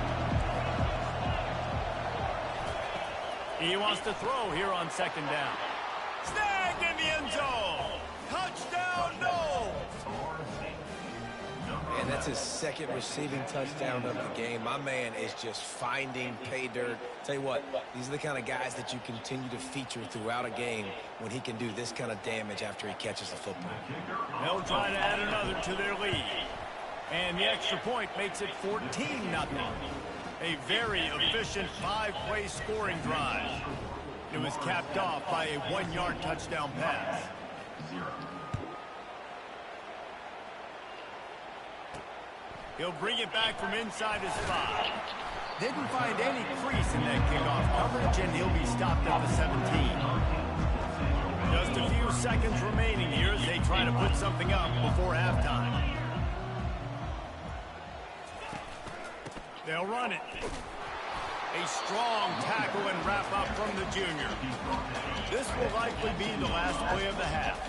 He wants to throw here on second down. Snagged in the end zone. Touchdown, no! And that's his second receiving touchdown of the game. My man is just finding pay dirt. Tell you what, these are the kind of guys that you continue to feature throughout a game when he can do this kind of damage after he catches the football. They'll try to add another to their lead. And the extra point makes it 14-0. A very efficient 5-play scoring drive. It was capped off by a 1-yard touchdown pass. He'll bring it back from inside his 5. Didn't find any crease in that kickoff coverage, and he'll be stopped at the 17. Just a few seconds remaining here as they try to put something up before halftime. They'll run it. A strong tackle and wrap up from the junior. This will likely be the last play of the half.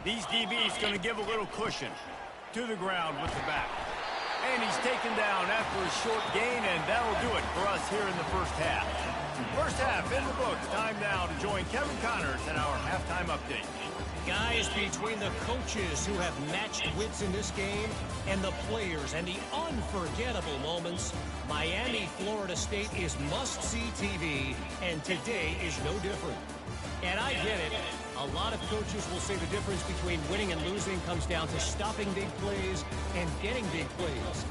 These DBs going to give a little cushion. To the ground with the back. And he's taken down after a short gain, and that'll do it for us here in the first half. First half in the books. Time now to join Kevin Connors in our halftime update. Guys, between the coaches who have matched wits in this game and the players and the unforgettable moments, Miami, Florida State is must-see TV, and today is no different. And I get it. A lot of coaches will say the difference between winning and losing comes down to stopping big plays and getting big plays.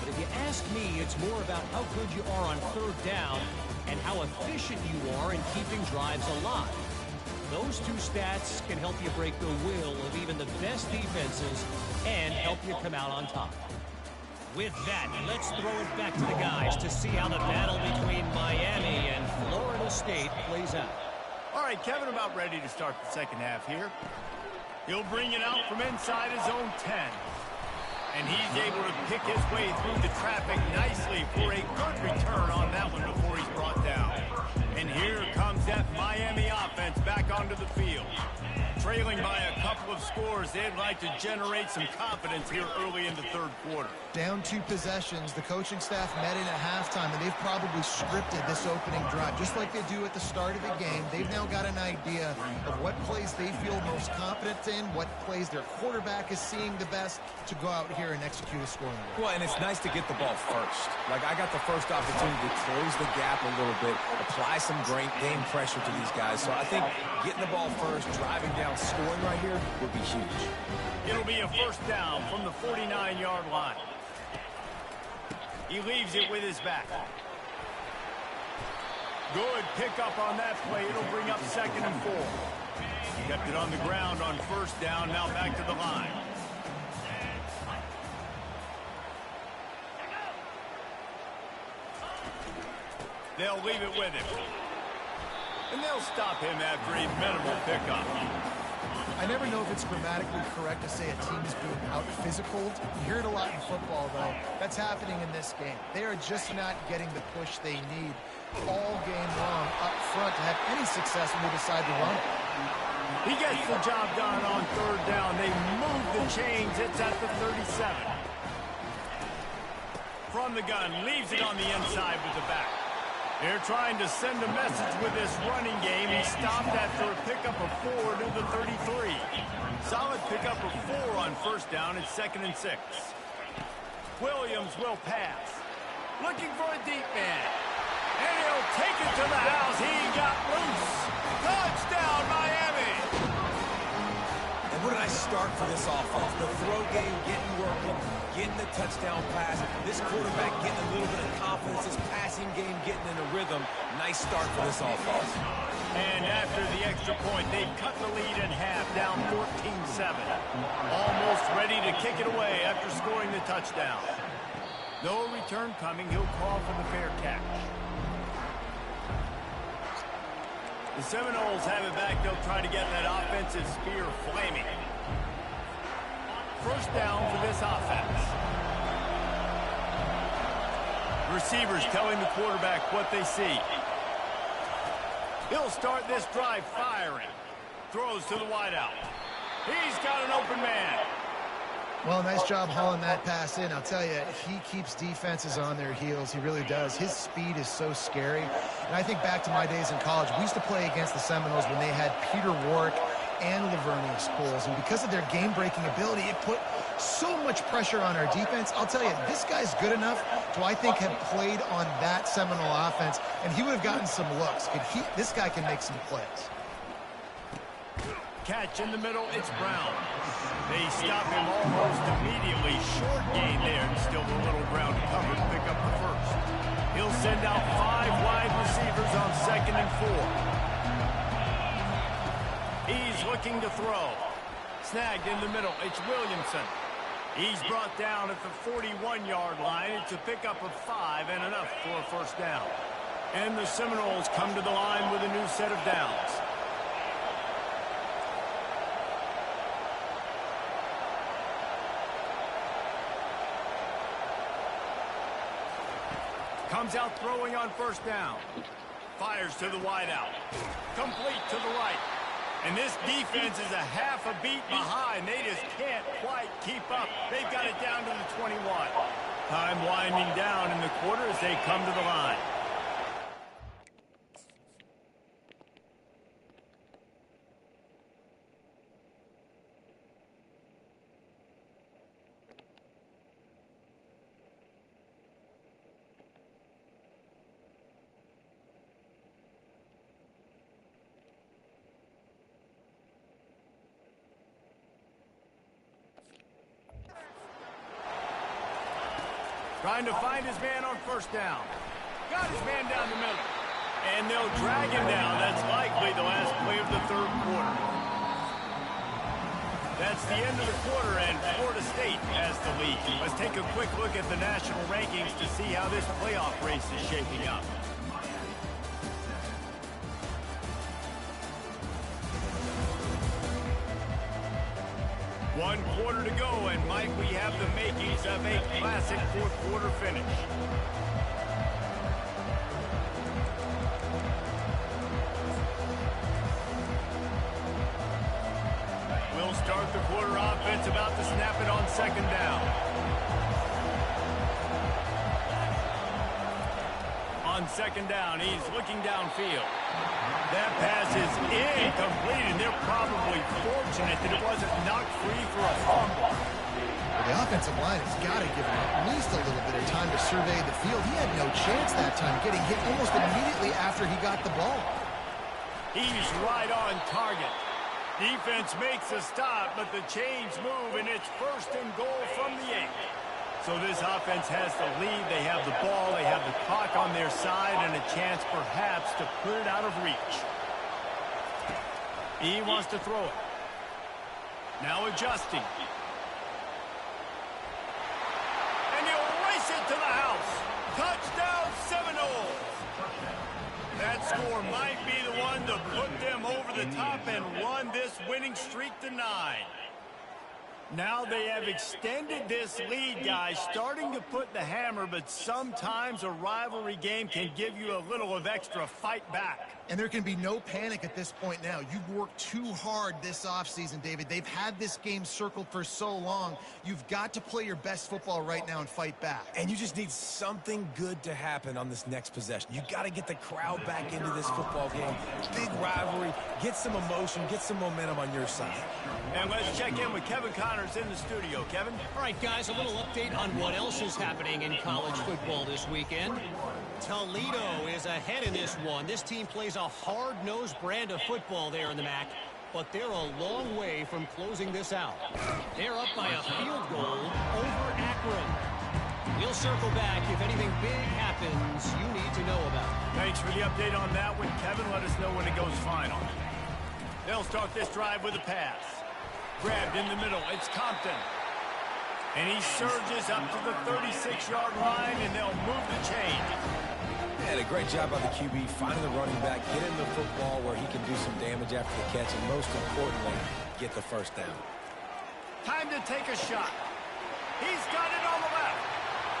But if you ask me, it's more about how good you are on third down and how efficient you are in keeping drives alive. Those two stats can help you break the will of even the best defenses and help you come out on top. With that, let's throw it back to the guys to see how the battle between Miami and Florida State plays out. All right, Kevin about ready to start the second half here. He'll bring it out from inside his own 10. And he's able to pick his way through the traffic nicely for a good return on that one before he's brought down. And here comes that Miami offense back onto the field. Trailing by a couple of scores, they'd like to generate some confidence here early in the third quarter. Down 2 possessions, the coaching staff met in at halftime, and they've probably scripted this opening drive. Just like they do at the start of the game, they've now got an idea of what plays they feel most confident in, what plays their quarterback is seeing the best to go out here and execute a scoring drive. Well, and it's nice to get the ball first. Like, I got the first opportunity to close the gap a little bit, apply some game pressure to these guys. So I think getting the ball first, driving down scoring right here would be huge. It'll be a first down from the 49-yard line. He leaves it with his back. Good pickup on that play. It'll bring up 2nd and 4. He kept it on the ground on first down. Now back to the line. They'll leave it with him. And they'll stop him after a minimal pickup. I never know if it's grammatically correct to say a team is being out-physicaled. You hear it a lot in football, though. That's happening in this game. They are just not getting the push they need all game long up front to have any success when they decide to run it. He gets the job done on third down. They move the chains. It's at the 37. From the gun, leaves it on the inside with the back. They're trying to send a message with this running game. He stopped after a pickup of 4 to the 33. Solid pickup of 4 on first down. It's 2nd and 6. Williams will pass. Looking for a deep man. And he'll take it to the house. He got loose. Touchdown, Miami. And where did I start for this offense? The throw game getting working, getting the touchdown pass. This quarterback getting a little bit of confidence. This passing game getting in a rhythm. Nice start for this offense. And after the extra point, they cut the lead in half, down 14-7. Almost ready to kick it away after scoring the touchdown. No return coming. He'll call for the fair catch. The Seminoles have it back. They'll try to get that offensive spear flaming. First down for this offense. Receivers telling the quarterback what they see. He'll start this drive firing. Throws to the wideout. He's got an open man. Well, nice job hauling that pass in. I'll tell you, he keeps defenses on their heels. He really does. His speed is so scary. And I think back to my days in college. We used to play against the Seminoles when they had Peter Warrick and Lavergne schools. And because of their game-breaking ability, it put so much pressure on our defense. I'll tell you, this guy's good enough to, I think, have played on that Seminole offense, and he would have gotten some looks. This guy can make some plays. Catch in the middle, it's Brown. They stop him almost immediately. Short gain there, and still a little ground cover to pick up the first. He'll send out 5 wide receivers on 2nd and 4. He's looking to throw. Snagged in the middle, it's Williamson. He's brought down at the 41-yard line. It's a pickup of 5 and enough for a first down. And the Seminoles come to the line with a new set of downs. Comes out throwing on first down. Fires to the wideout. Complete to the right. And this defense is a half a beat behind. They just can't quite keep up. They've got it down to the 21. Time winding down in the quarter as they come to the line. Trying to find his man on first down. Got his man down the middle. And they'll drag him down. That's likely the last play of the third quarter. That's the end of the quarter, and Florida State has the lead. Let's take a quick look at the national rankings to see how this playoff race is shaping up. One quarter to go, and might we have the makings of a classic fourth quarter finish. We'll start the quarter offense about to snap it on second down. On second down, he's looking downfield. That pass is incomplete, and they're probably fortunate that it wasn't knocked free for a fumble. Well, the offensive line has got to give him at least a little bit of time to survey the field. He had no chance that time, getting hit almost immediately after he got the ball. He's right on target. Defense makes a stop, but the chains move, and it's 1st and goal from the 8. So this offense has the lead. They have the ball. They have the clock on their side and a chance perhaps to put it out of reach. He wants to throw it. Now adjusting. And he'll race it to the house. Touchdown, Seminoles. That score might be the one to put them over the top and run this winning streak to 9. Now they have extended this lead, guys, starting to put the hammer, but sometimes a rivalry game can give you a little of extra fight back. And there can be no panic at this point now. You've worked too hard this offseason, David. They've had this game circled for so long. You've got to play your best football right now and fight back. And you just need something good to happen on this next possession. You got to get the crowd back into this football game. Big rivalry. Get some emotion. Get some momentum on your side. And let's check in with Kevin Connors in the studio. Kevin? All right, guys, a little update on what else is happening in college football this weekend. Toledo is ahead in this one. This team plays a hard-nosed brand of football there in the MAC, but they're a long way from closing this out. They're up by a field goal over Akron. We'll circle back if anything big happens you need to know about. Thanks for the update on that one, Kevin. Let us know when it goes final. They'll start this drive with a pass. Grabbed in the middle. It's Compton. And he surges up to the 36-yard line, and they'll move the chain. Yeah, a great job by the QB, finding the running back, getting the football where he can do some damage after the catch, and most importantly, get the first down. Time to take a shot. He's got it on the left.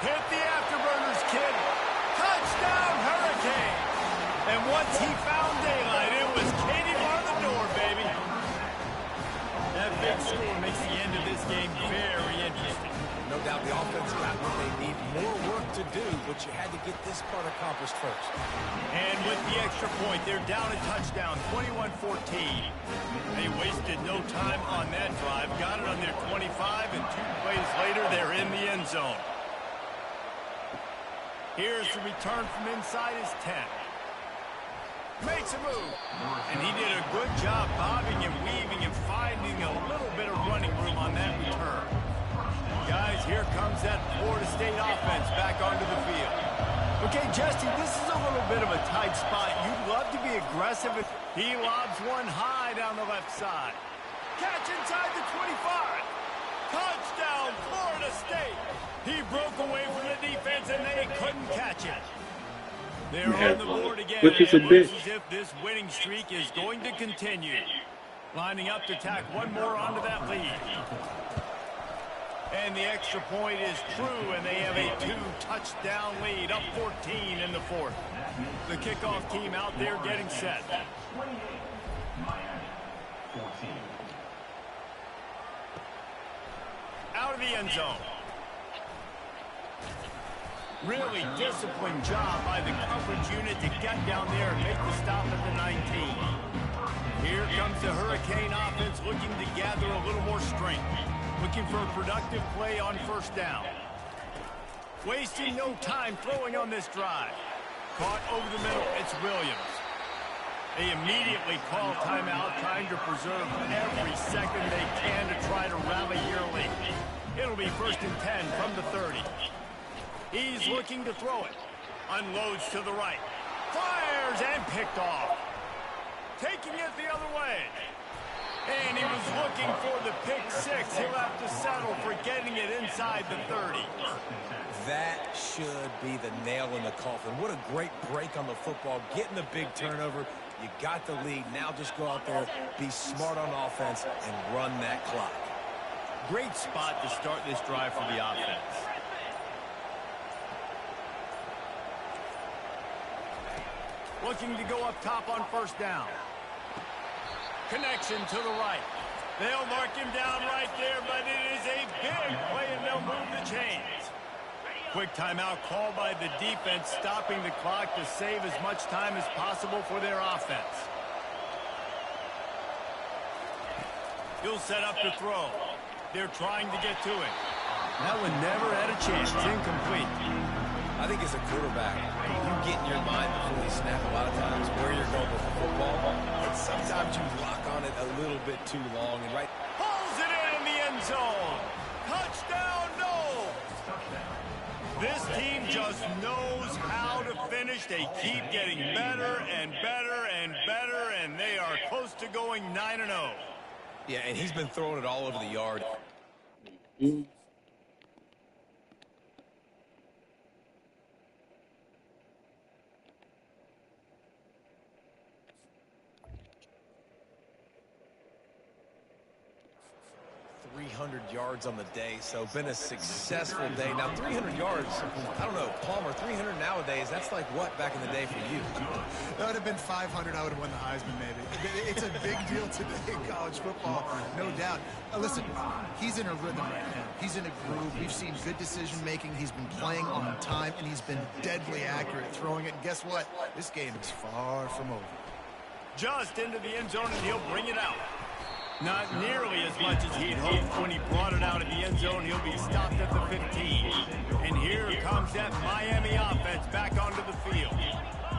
Hit the afterburners, kid. Touchdown, Hurricane. And once he found daylight, it was Katie bar the door, baby. That big score makes the end of this game very interesting. No doubt the offense got what they need. More work to do, but you had to get this part accomplished first. And with the extra point, they're down a touchdown, 21-14. They wasted no time on that drive. Got it on their 25, and 2 plays later, they're in the end zone. Here's the return from inside his 10. Makes a move. And he did a good job bobbing and weaving and finding a little bit of running room on that return. Guys, here comes that Florida State offense back onto the field. Okay, Jesse, this is a little bit of a tight spot. You'd love to be aggressive. He lobs one high down the left side. Catch inside the 25. Touchdown, Florida State. He broke away from the defense, and they couldn't catch it. They're on the board again, and it looks as if this winning streak is going to continue. Lining up to tack one more onto that lead. And the extra point is true, and they have a 2-touchdown lead, up 14 in the 4th. The kickoff team out there getting set. Out of the end zone. Really disciplined job by the coverage unit to get down there and make the stop at the 19. Here comes the Hurricane offense looking to gather a little more strength. Looking for a productive play on first down. Wasting no time throwing on this drive. Caught over the middle. It's Williams. They immediately call timeout, trying to preserve every second they can to try to rally here late. It'll be 1st and 10 from the 30. He's looking to throw it. Unloads to the right. Fires and picked off. Taking it the other way. And he was looking for the pick 6. He'll have to settle for getting it inside the 30. That should be the nail in the coffin. What a great break on the football. Getting the big turnover. You got the lead. Now just go out there, be smart on offense, and run that clock. Great spot to start this drive for the offense. Looking to go up top on first down. Connection to the right. They'll mark him down right there, but it is a big play, and they'll move the chains. Quick timeout called by the defense, stopping the clock to save as much time as possible for their offense. He'll set up to throw. They're trying to get to him. That one never had a chance. It's incomplete. I think as a quarterback, you get in your mind before you snap a lot of times where you're going with the football. but sometimes you lock on it a little bit too long. And right, Pulls it in the end zone. Touchdown, no. This team just knows how to finish. They keep getting better and better and better, and they are close to going 9-0. yeah, and he's been throwing it all over the yard. 300 yards on the day, so been a successful day. Now, 300 yards, I don't know, Palmer, 300 nowadays, that's like what back in the day for you? That would have been 500. I would have won the Heisman, maybe. It's a big deal today in college football, no doubt. Listen, he's in a rhythm right now. He's in a groove. We've seen good decision-making. He's been playing on time, and he's been deadly accurate throwing it. And guess what? This game is far from over. Just into the end zone, and he'll bring it out. Not nearly as much as he'd hoped when he brought it out of the end zone. He'll be stopped at the 15. And here comes that Miami offense back onto the field.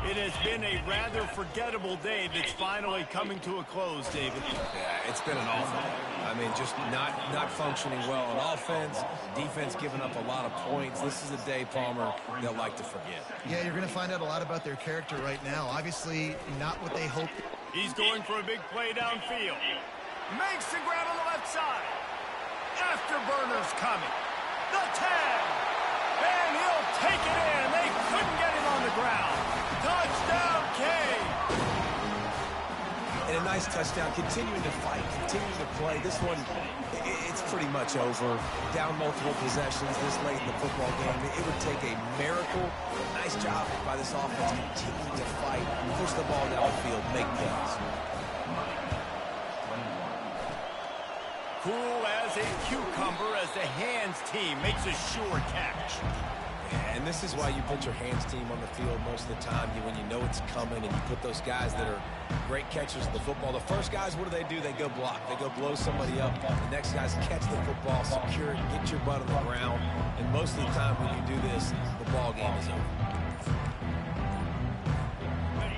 It has been a rather forgettable day that's finally coming to a close, David. Yeah, it's been an awful day. I mean, just not functioning well on offense, defense giving up a lot of points. This is a day, Palmer, they'll like to forget. Yeah, you're going to find out a lot about their character right now. Obviously, not what they hoped. He's going for a big play downfield. Makes the grab on the left side. Afterburner's coming. The 10. And he'll take it in. They couldn't get him on the ground. Touchdown, K. And a nice touchdown. Continuing to fight, continuing to play. This one, it's pretty much over. Down multiple possessions this late in the football game. It would take a miracle. Nice job by this offense continuing to fight, push the ball down the field, make plays. Cool as a cucumber as the hands team makes a sure catch. Yeah, and this is why you put your hands team on the field most of the time. When you know it's coming, and you put those guys that are great catchers of the football. The first guys, what do? They go block. They go blow somebody up. The next guys catch the football, secure it, get your butt on the ground. And most of the time when you do this, the ball game is over.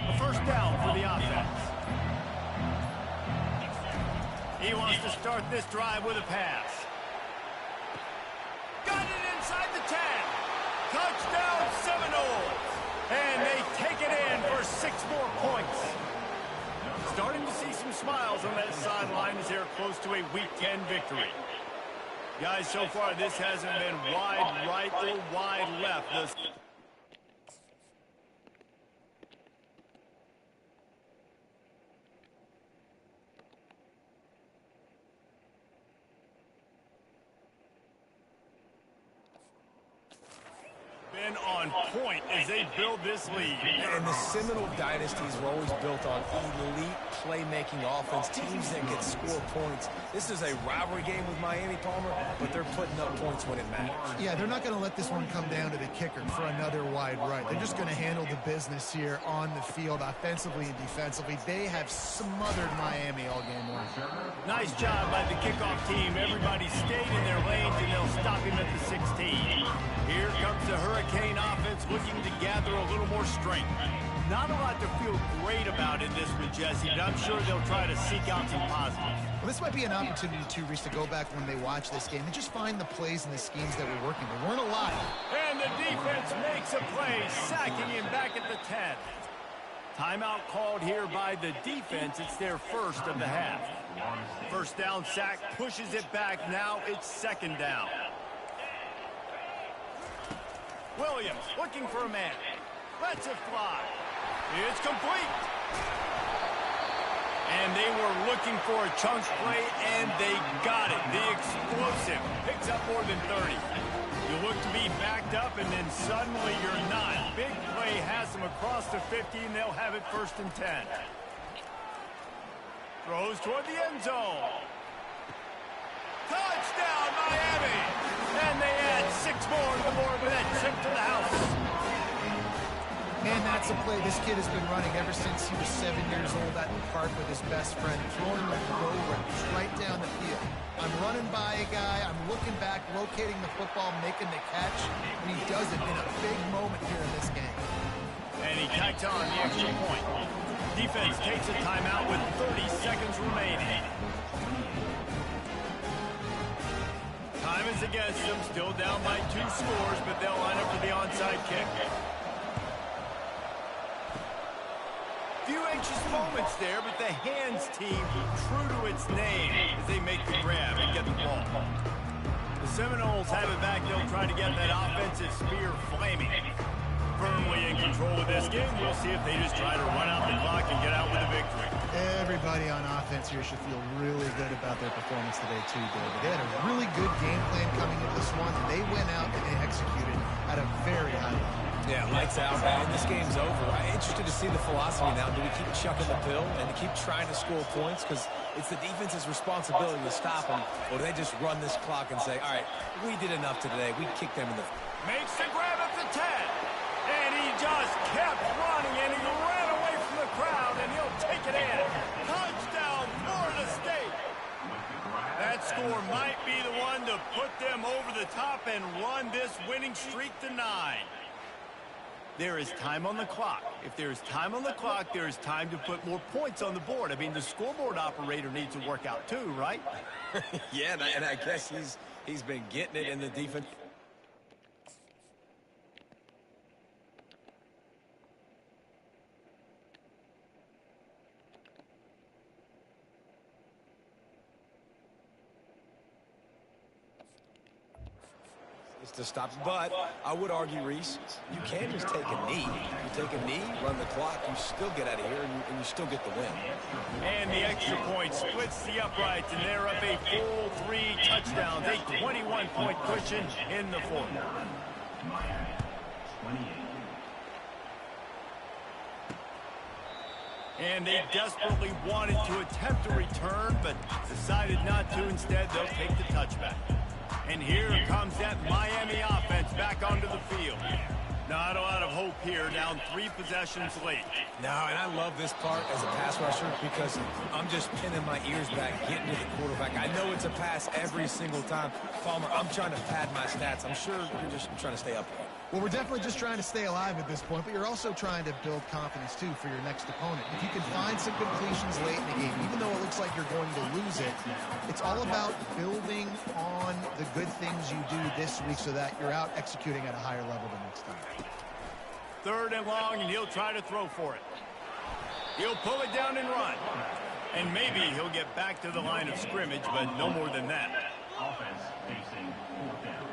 A first down for the offense. He wants to start this drive with a pass. Got it inside the 10. Touchdown Seminoles. And they take it in for 6 more points. Starting to see some smiles on that sideline as they're close to a Week 10 victory. Guys, so far this hasn't been wide right or wide left. Been on point as they build this lead. And the Seminole dynasties were always built on elite playmaking offense, teams that can score points. This is a rivalry game with Miami, Palmer, but they're putting up points when it matters. Yeah, they're not going to let this one come down to the kicker for another wide right. They're just going to handle the business here on the field, offensively and defensively. They have smothered Miami all game long. Nice job by the kickoff team. Everybody stayed in their lanes, and they'll stop him at the 16. Here comes the Hurricane offense looking to gather a little more strength. Not a lot to feel great about in this one, Jesse, but I'm sure they'll try to seek out some positives. Well, this might be an opportunity, too, Reese, to go back when they watch this game and just find the plays and the schemes that were working. There weren't a lot. And the defense makes a play, sacking him back at the 10. Timeout called here by the defense. It's their first of the half. First down sack, pushes it back. Now it's second down. Williams looking for a man. Lets it fly. It's complete. And they were looking for a chunk play, and they got it. The explosive picks up more than 30. You look to be backed up, and then suddenly you're not. Big play has them across the 50, and they'll have it first and 10. Throws toward the end zone. Touchdown, Miami! And they add 6 more to the board with that trip to the house. And that's a play this kid has been running ever since he was 7 years old at the park with his best friend, throwing the go right down the field. I'm running by a guy, I'm looking back, locating the football, making the catch, and he does it in a big moment here in this game. And he tacks on the extra point. Defense takes a timeout with 30 seconds remaining. Time is against them, still down by 2 scores, but they'll line up for the onside kick. Few anxious moments there, but the hands team true to its name as they make the grab and get the ball. The Seminoles have it back. They'll try to get that offensive spear flaming. Firmly in control of this game. We'll see if they just try to run out the clock and get out with a victory. Everybody on offense here should feel really good about their performance today too, David. They had a really good game plan coming into this one, and they went out and they executed at a very high level. Yeah, lights out, man. This game's over. I'm interested to see the philosophy now. Do we keep chucking the pill and keep trying to score points? Because it's the defense's responsibility to stop them. Or do they just run this clock and say, all right, we did enough today. We kicked them in the... Makes the grab at the 10. And he just kept running, and he ran away from the crowd, and he'll take it in. Touchdown, Florida State. That score might be the one to put them over the top and run this winning streak to 9. There is time on the clock. If there is time on the clock, there is time to put more points on the board. I mean, the scoreboard operator needs to work out too, right? Yeah, and I guess he's been getting it in the defense. To stop, but I would argue, Reese, you can't just take a knee. You take a knee, run the clock, you still get out of here, and you still get the win. And the extra point splits the uprights, and they're up a full 3 touchdowns, a 21-point cushion in the fourth. And they desperately wanted to attempt a return, but decided not to. Instead, they'll take the touchback. And here comes that Miami offense back onto the field. Not a lot of hope here, down 3 possessions late. No, and I love this part as a pass rusher because I'm just pinning my ears back, getting to the quarterback. I know it's a pass every single time. Palmer, I'm trying to pad my stats. I'm sure you're just trying to stay up there. Well, we're definitely just trying to stay alive at this point, but you're also trying to build confidence, too, for your next opponent. If you can find some completions late in the game, even though it looks like you're going to lose it, it's all about building on the good things you do this week so that you're out executing at a higher level the next time. 3rd and long, and he'll try to throw for it. He'll pull it down and run. And maybe he'll get back to the line of scrimmage, but no more than that. Offense facing 4th down.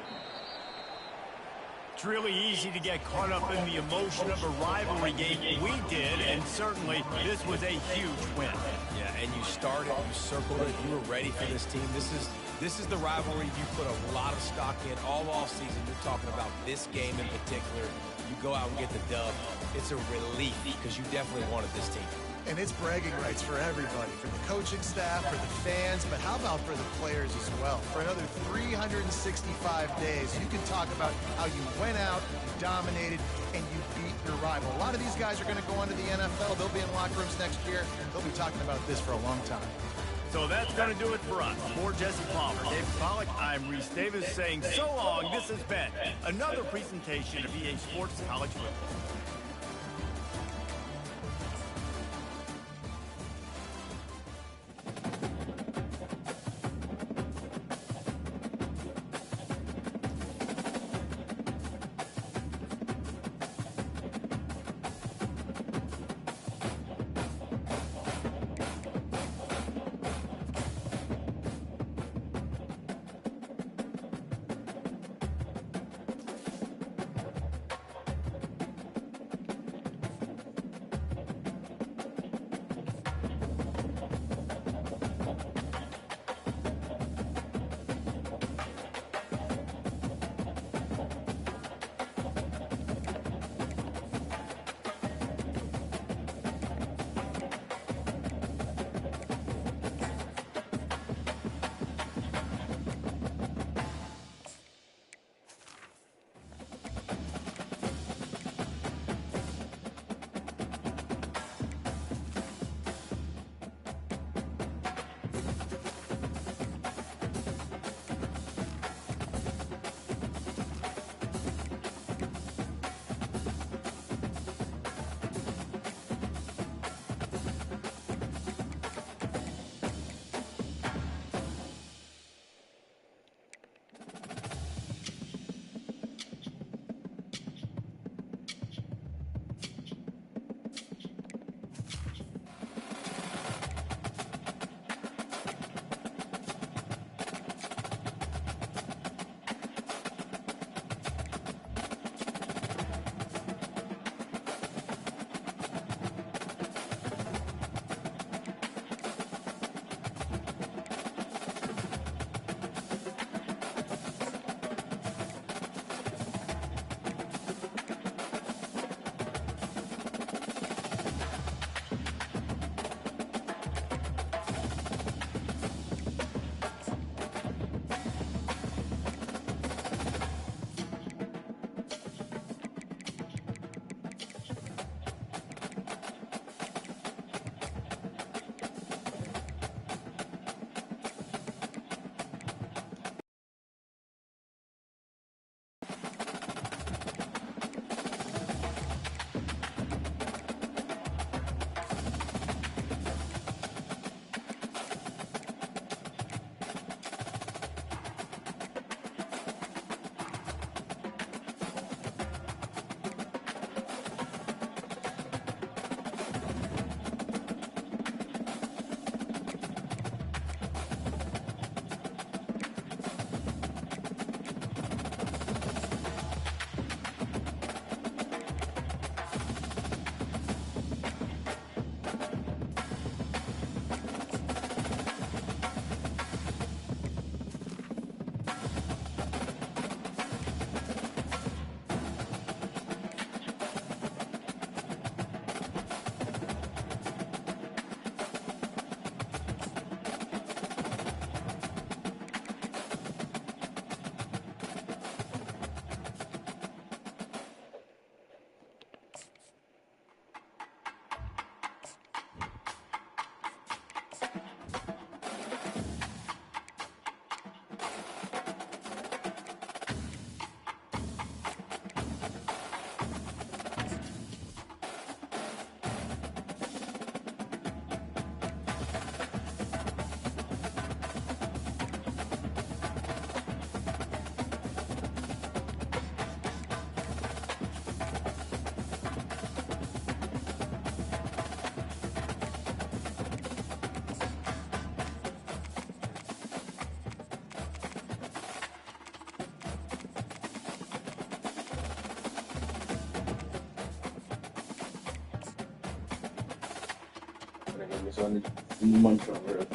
It's really easy to get caught up in the emotion of a rivalry game. We did, and certainly this was a huge win. Yeah, and you started, you circled it, you were ready for this team. This is the rivalry you put a lot of stock in all offseason. You're talking about this game in particular. You go out and get the dub. It's a relief because you definitely wanted this team. And it's bragging rights for everybody, for the coaching staff, for the fans, but how about for the players as well? For another 365 days, you can talk about how you went out, you dominated, and you beat your rival. A lot of these guys are going to go on to the NFL. They'll be in locker rooms next year. They'll be talking about this for a long time. So that's going to do it for us. For Jesse Palmer, David Pollack, I'm Reese Davis saying so long. This has been another presentation of EA Sports College Football. che mi sono mangiato per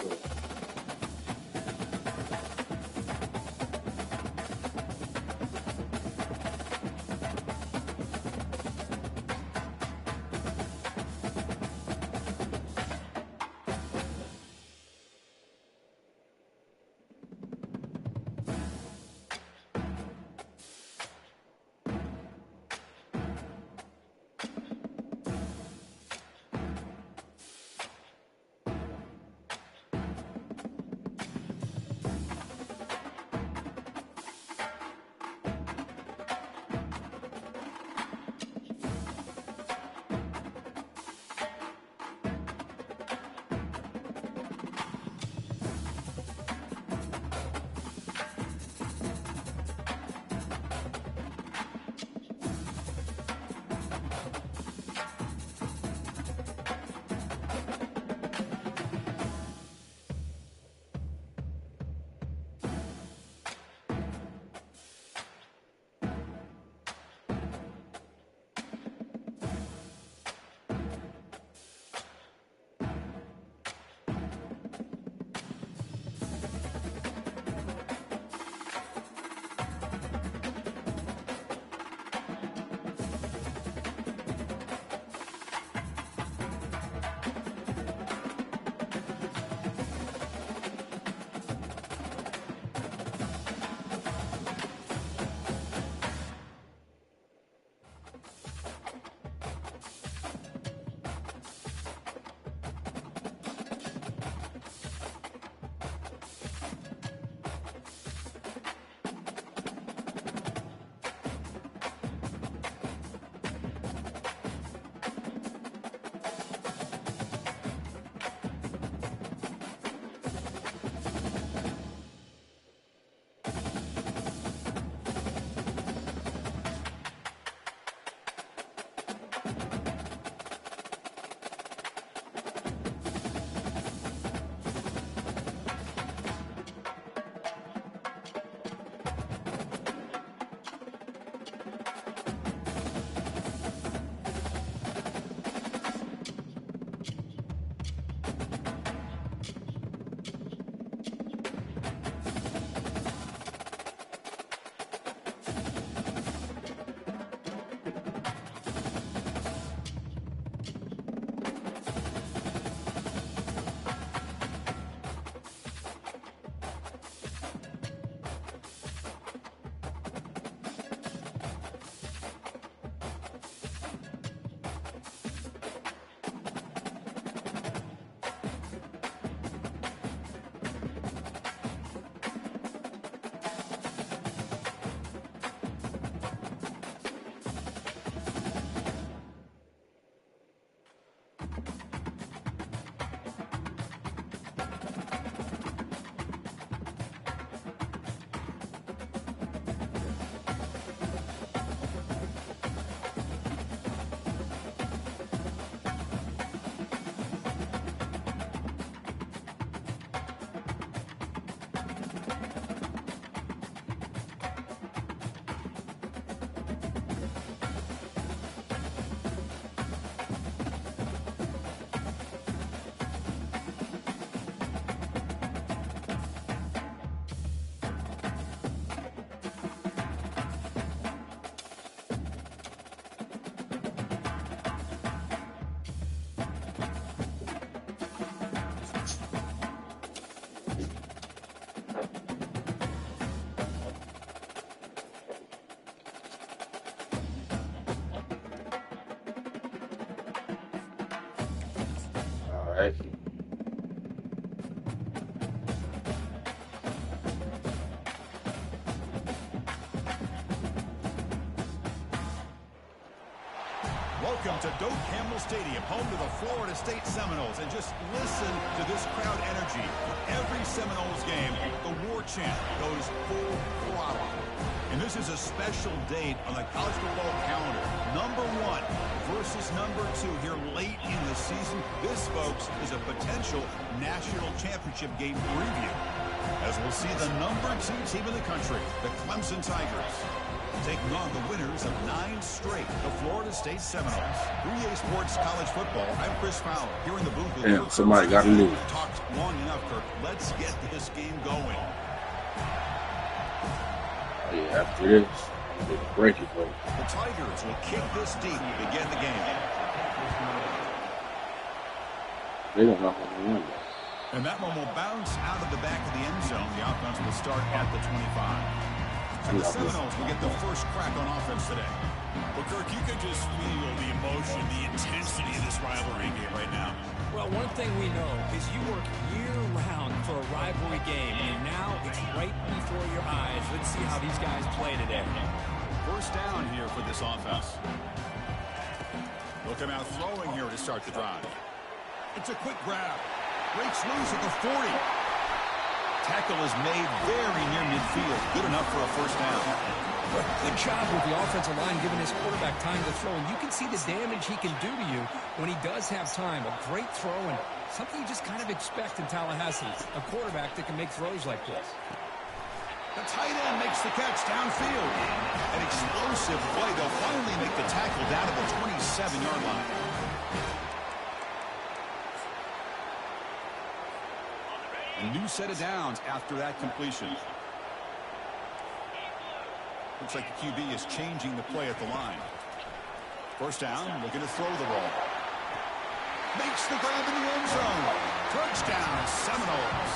right. Welcome to Doak Campbell Stadium, home to the Florida State Seminoles. And just listen to this crowd energy. For every Seminoles game, the war chant goes full throttle. And this is a special date on the college football calendar. Number 1 versus number 2 here late in the season. This, folks, is a potential national championship game preview, as we'll see the number 2 team in the country, the Clemson Tigers, taking on the winners of 9 straight, the Florida State Seminoles. 3A Sports College Football. I'm Chris Fowler here in the booth. Damn, somebody got to lose. Talked long enough, Kirk. Let's get this game going. Oh, yeah, after this, they break it, bro. The Tigers will kick this deep to begin the game. They don't know how to win that. And that one will bounce out of the back of the end zone. The offense will start at the 25. And the Seminoles will get the first crack on offense today. Well, Kirk, you can just feel the emotion, the intensity of this rivalry game right now. Well, one thing we know is you work year-round for a rivalry game, and now it's right before your eyes. Let's see how these guys play today. First down here for this offense. Look him out throwing here to start the drive. It's a quick grab. Breaks loose at the 40. Tackle is made very near midfield. Good enough for a first down. Good job with the offensive line giving his quarterback time to throw. And you can see the damage he can do to you when he does have time. A great throw and something you just kind of expect in Tallahassee. A quarterback that can make throws like this. The tight end makes the catch downfield. An explosive play. They'll finally make the tackle down at the 27-yard line. A new set of downs after that completion. Looks like the QB is changing the play at the line. First down, looking to throw the ball. Makes the grab in the end zone. Touchdown, Seminoles.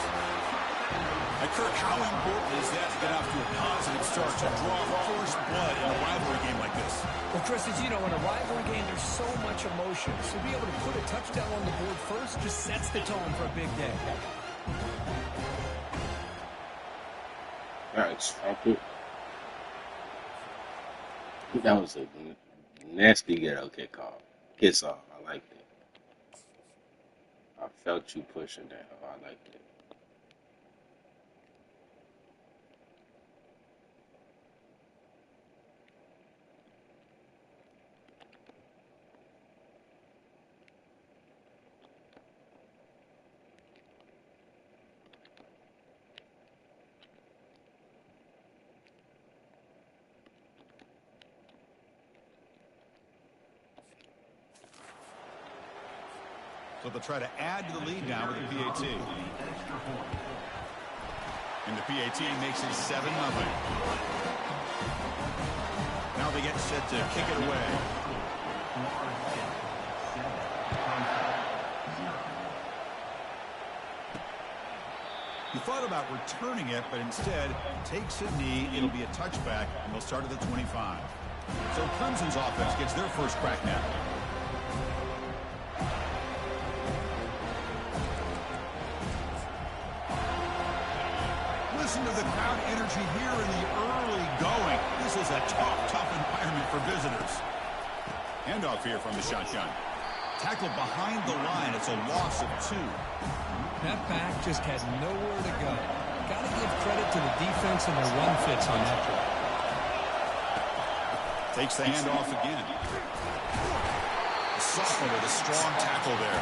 And Kirk, how important is that to get off to a positive start to draw first blood in a rivalry game like this? Well, Chris, as you know, in a rivalry game, there's so much emotion. So to be able to put a touchdown on the board first just sets the tone for a big day. All right, stop it. That was a nasty ghetto kick off. Kiss off. I liked it. I felt you pushing that. I liked it. So they'll try to add to the lead now with the PAT. And the PAT makes it 7-0. Now they get set to kick it away. He thought about returning it, but instead takes a knee. It'll be a touchback, and they'll start at the 25. So Clemson's offense gets their first crack now. Listen to the crowd energy here in the early going. This is a tough environment for visitors. Handoff here from the shotgun. Tackled behind the line. It's a loss of 2. That back just had nowhere to go. Got to give credit to the defense and their run fits on that play. Takes the handoff again. The sophomore with a strong tackle there.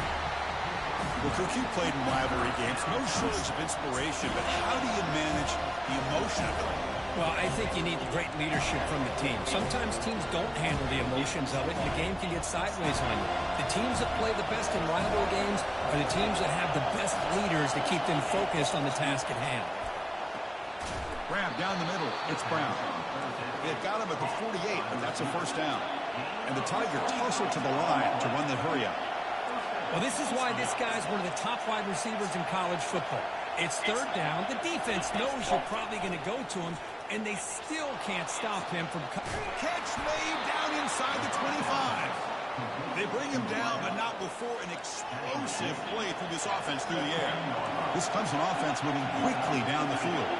Well, Kirk, you played in rivalry games. No shortage of inspiration, but how do you manage the emotion of it all? Well, I think you need great leadership from the team. Sometimes teams don't handle the emotions of it, and the game can get sideways on you. The teams that play the best in rivalry games are the teams that have the best leaders to keep them focused on the task at hand. Grab down the middle. It's Brown. It got him at the 48, but that's a first down. And the Tiger tussled to the line to run the hurry-up. Well, this is why this guy's one of the top wide receivers in college football. It's third down. The defense knows you're probably going to go to him, and they still can't stop him from... Catch made down inside the 25. They bring him down, but not before an explosive play through this offense through the air. This Clemson offense moving quickly down the field.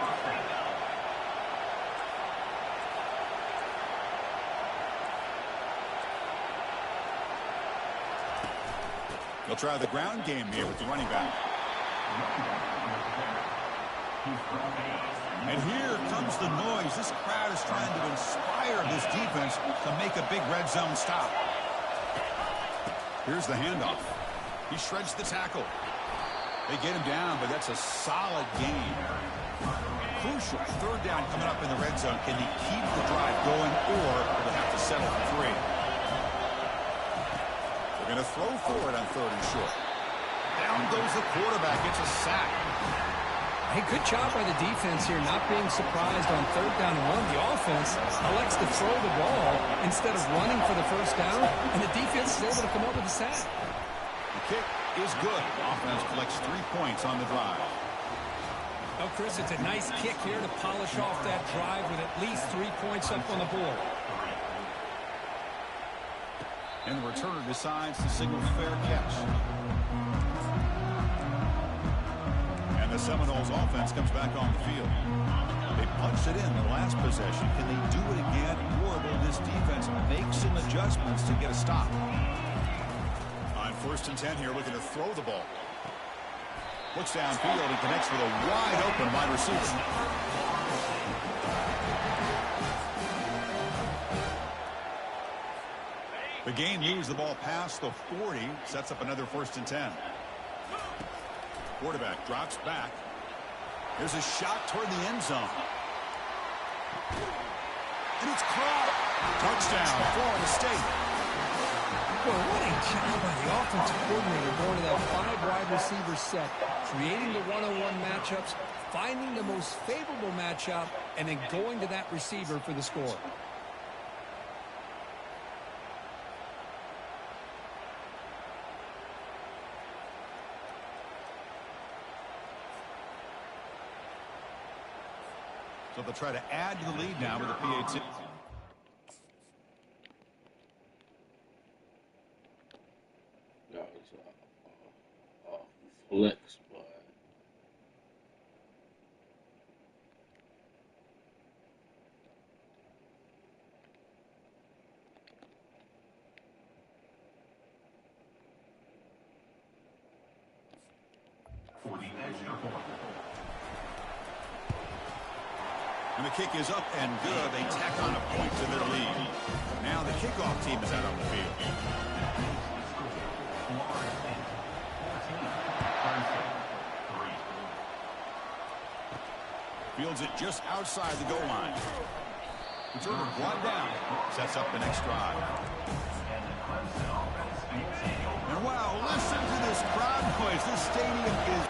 They'll try the ground game here with the running back. And here comes the noise. This crowd is trying to inspire this defense to make a big red zone stop. Here's the handoff. He shreds the tackle. They get him down, but that's a solid gain. crucial. Third down coming up in the red zone. Can he keep the drive going, or will they have to settle for 3? They're going to throw for it on 3rd and short. Down goes the quarterback. It's a sack. Hey, good job by the defense here, not being surprised on 3rd down and 1. The offense elects to throw the ball instead of running for the first down, and the defense is able to come up with a sack. The kick is good. Offense collects 3 points on the drive. Oh, Chris, it's a nice kick here to polish off that drive with at least 3 points up on the board. And the returner decides to signal fair catch. And the Seminoles offense comes back on the field. They punched it in the last possession. Can they do it again, or will this defense make some adjustments to get a stop? On 1st and 10 here, looking to throw the ball. Looks downfield and connects with a wide open wide receiver. The gain moves the ball past the 40, sets up another 1st and 10. Quarterback drops back. There's a shot toward the end zone. And it's caught. Touchdown, Florida State. Boy, what a job by the offensive coordinator going to that 5 wide receiver set, creating the one-on-one matchups, finding the most favorable matchup, and then going to that receiver for the score. So they'll try to add to the lead now with the PAT. No, it's flex, boy. For the extra point. And the kick is up and good. They tack on a point to their lead. Now the kickoff team is out on the field. Fields it just outside the goal line. Returner brought down. Sets up the next drive. And wow, listen to this crowd noise. This stadium is...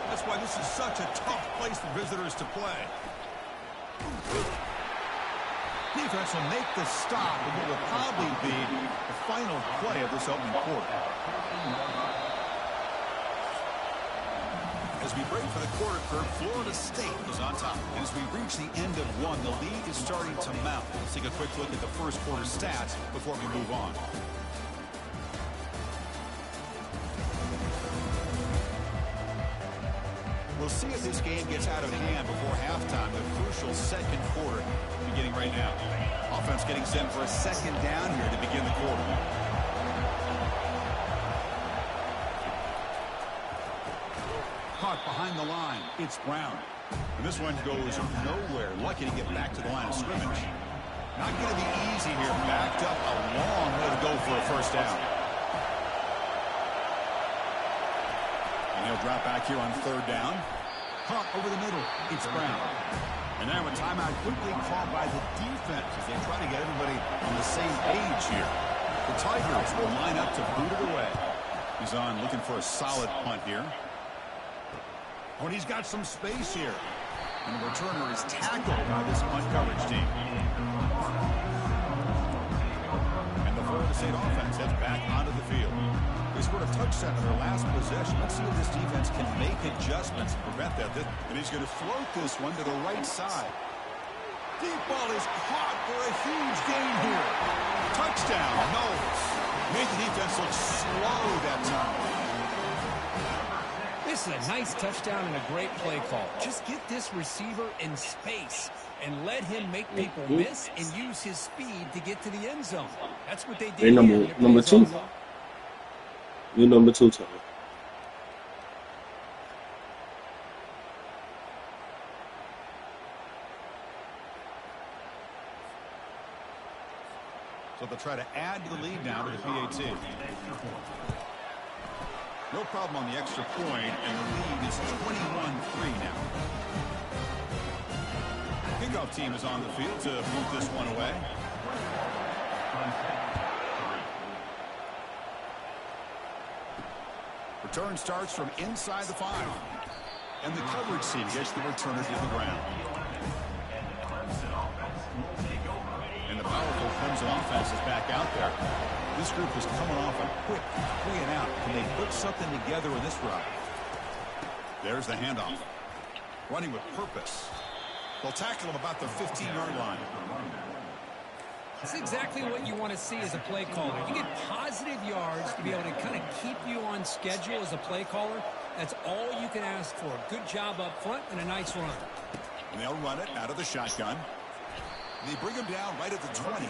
That's why this is such a tough place for visitors to play. Defense will make the stop, and it will probably be the final play of this opening quarter. As we break for the quarter curve, Florida State is on top. And as we reach the end of one, the lead is starting to mount. Let's take a quick look at the first quarter stats before we move on. We'll see if this game gets out of hand before halftime. The crucial second quarter beginning right now. Offense getting set for a second down here to begin the quarter. Caught behind the line. It's Brown. And this one goes nowhere. Lucky to get back to the line of scrimmage. Not going to be easy here. Backed up a long way to go for a first down. And he'll drop back here on third down. Caught over the middle. It's Brown. And now a timeout quickly called by the defense as they try to get everybody on the same page here. The Tigers will line up to boot it away. He's on looking for a solid punt here. Oh, and he's got some space here. And the returner is tackled by this punt coverage team. And the Florida State offense heads back onto the field. They scored a touchdown in their last possession. Let's see if this defense can make adjustments to prevent that. And he's going to float this one to the right side. Deep ball is caught for a huge gain here. Touchdown, Knowles. Made the defense look slow that time. This is a nice touchdown and a great play call. Just get this receiver in space and let him make people miss and use his speed to get to the end zone. That's what they did. Number two. You're number 2, Tony. So they'll try to add to the lead now with the PAT. No problem on the extra point, and the lead is 21-3 now. Kickoff team is on the field to move this one away. Return starts from inside the 5. And the coverage team gets the returner to the ground. And the powerful Clemson offense is back out there. This group is coming off a quick 3 and out. Can they put something together in this route? There's the handoff. Running with purpose. They'll tackle him about the 15-yard line. That's exactly what you want to see as a play caller. You get positive yards to be able to kind of keep you on schedule as a play caller. That's all you can ask for. Good job up front and a nice run. And they'll run it out of the shotgun. They bring him down right at the 20.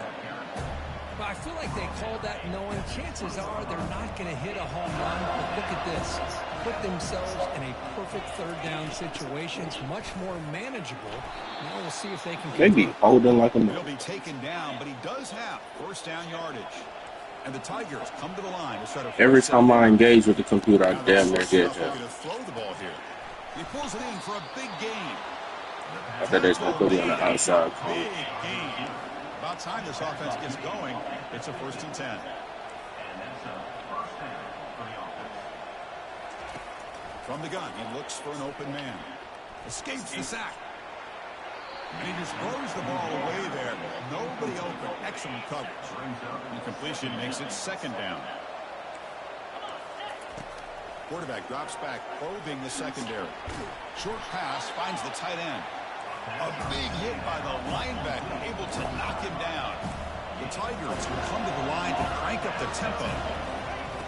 But I feel like they called that knowing chances are they're not going to hit a home run. But look at this. Put themselves in a perfect third down situation. It's much more manageable. Now we'll see if they can. They be holding like a. He'll be taken down, but he does have first down yardage. And the Tigers come to the line to try to. Every time I engage with the computer, I damn near get to throw the ball here. He pulls it in for a big gain. I thought they was gonna put it on the outside. Big gain. About time this offense gets going. It's a 1st and 10. From the gun, he looks for an open man. Escapes the sack. And he just throws the ball away there. Nobody open. Excellent coverage. Incompletion makes it 2nd down. Quarterback drops back, probing the secondary. Short pass finds the tight end. A big hit by the linebacker, able to knock him down. The Tigers will come to the line to crank up the tempo.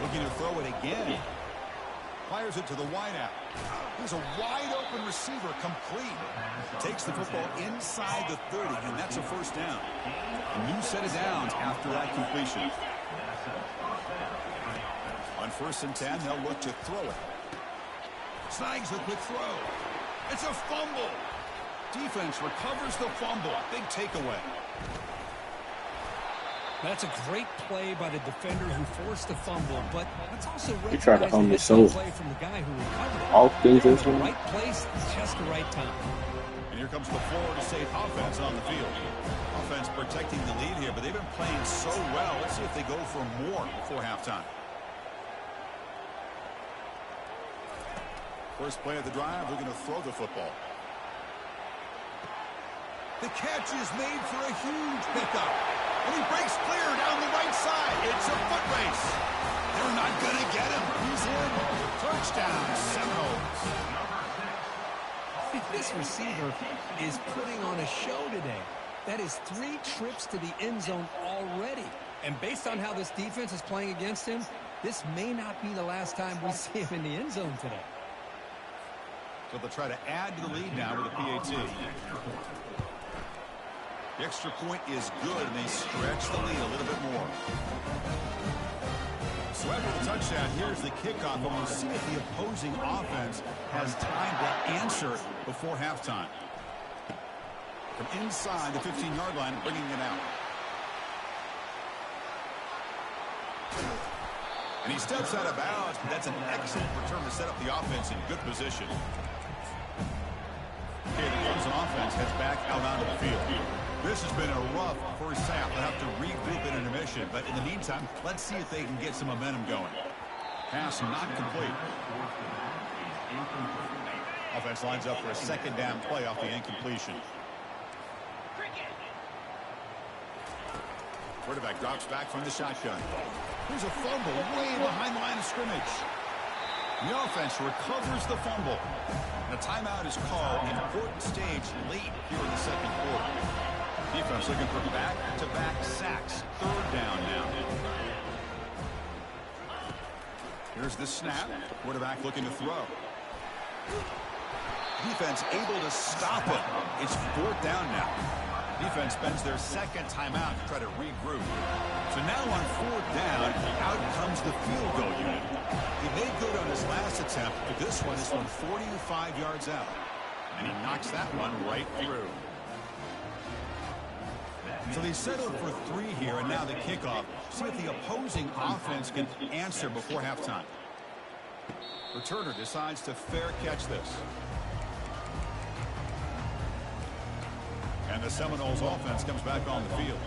Looking to throw it again. Fires it to the wideout. He's a wide-open receiver, complete. Takes the football inside the 30, and that's a 1st down. A new set of downs after that completion. On 1st and 10, they'll look to throw it. Snags the quick throw. It's a fumble. Defense recovers the fumble. Big takeaway. That's a great play by the defender who forced the fumble, but let's also He tried to own the play from the guy who recovered it. All things in the right place, just the right time. And here comes the Florida State offense on the field. Offense protecting the lead here, but they've been playing so well. Let's see if they go for more before halftime. First play of the drive, we're going to throw the football. The catch is made for a huge pickup. And he breaks clear down the right side. It's a foot race. They're not going to get him. He's in. Touchdown, Seminoles. This receiver is putting on a show today. That is 3 trips to the end zone already. And based on how this defense is playing against him, this may not be the last time we see him in the end zone today. So they'll try to add to the lead now with a PAT. The extra point is good, and they stretch the lead a little bit more. So after the touchdown, here's the kickoff, and we'll see if the opposing offense has time to answer before halftime. From inside the 15-yard line, bringing it out. And he steps out of bounds, but that's an excellent return to set up the offense in good position. Okay, the Clemson offense heads back out onto the field. This has been a rough first half. They'll have to regroup in intermission. But in the meantime, let's see if they can get some momentum going. Pass not complete. Offense lines up for a 2nd down play off the incompletion. Quarterback drops back from the shotgun. Here's a fumble way behind the line of scrimmage. The offense recovers the fumble. And a timeout is called. An important stage late here in the 2nd quarter. Defense looking for back-to-back sacks. 3rd down now. Here's the snap. Quarterback looking to throw. Defense able to stop it. It's 4th down now. Defense spends their 2nd timeout to try to regroup. So now on 4th down, out comes the field goal unit. He made good on his last attempt, but this one is from 45 yards out. And he knocks that one right through. So they settled for 3 here, and now the kickoff. See if the opposing offense can answer before halftime. Returner decides to fair catch this. And the Seminoles offense comes back on the field.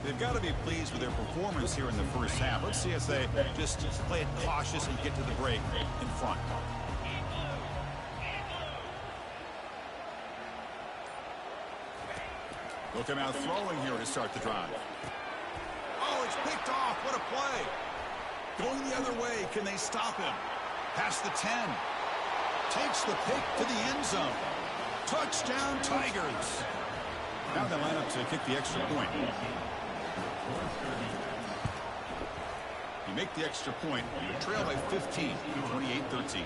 They've got to be pleased with their performance here in the first half. Let's see if they just play it cautious and get to the break in front. Look him out throwing here to start the drive. Oh, it's picked off. What a play. Going the other way. Can they stop him? Past the 10. Takes the pick to the end zone. Touchdown, Tigers. Now they line up to kick the extra point. You make the extra point. You trail by 15, 28-13.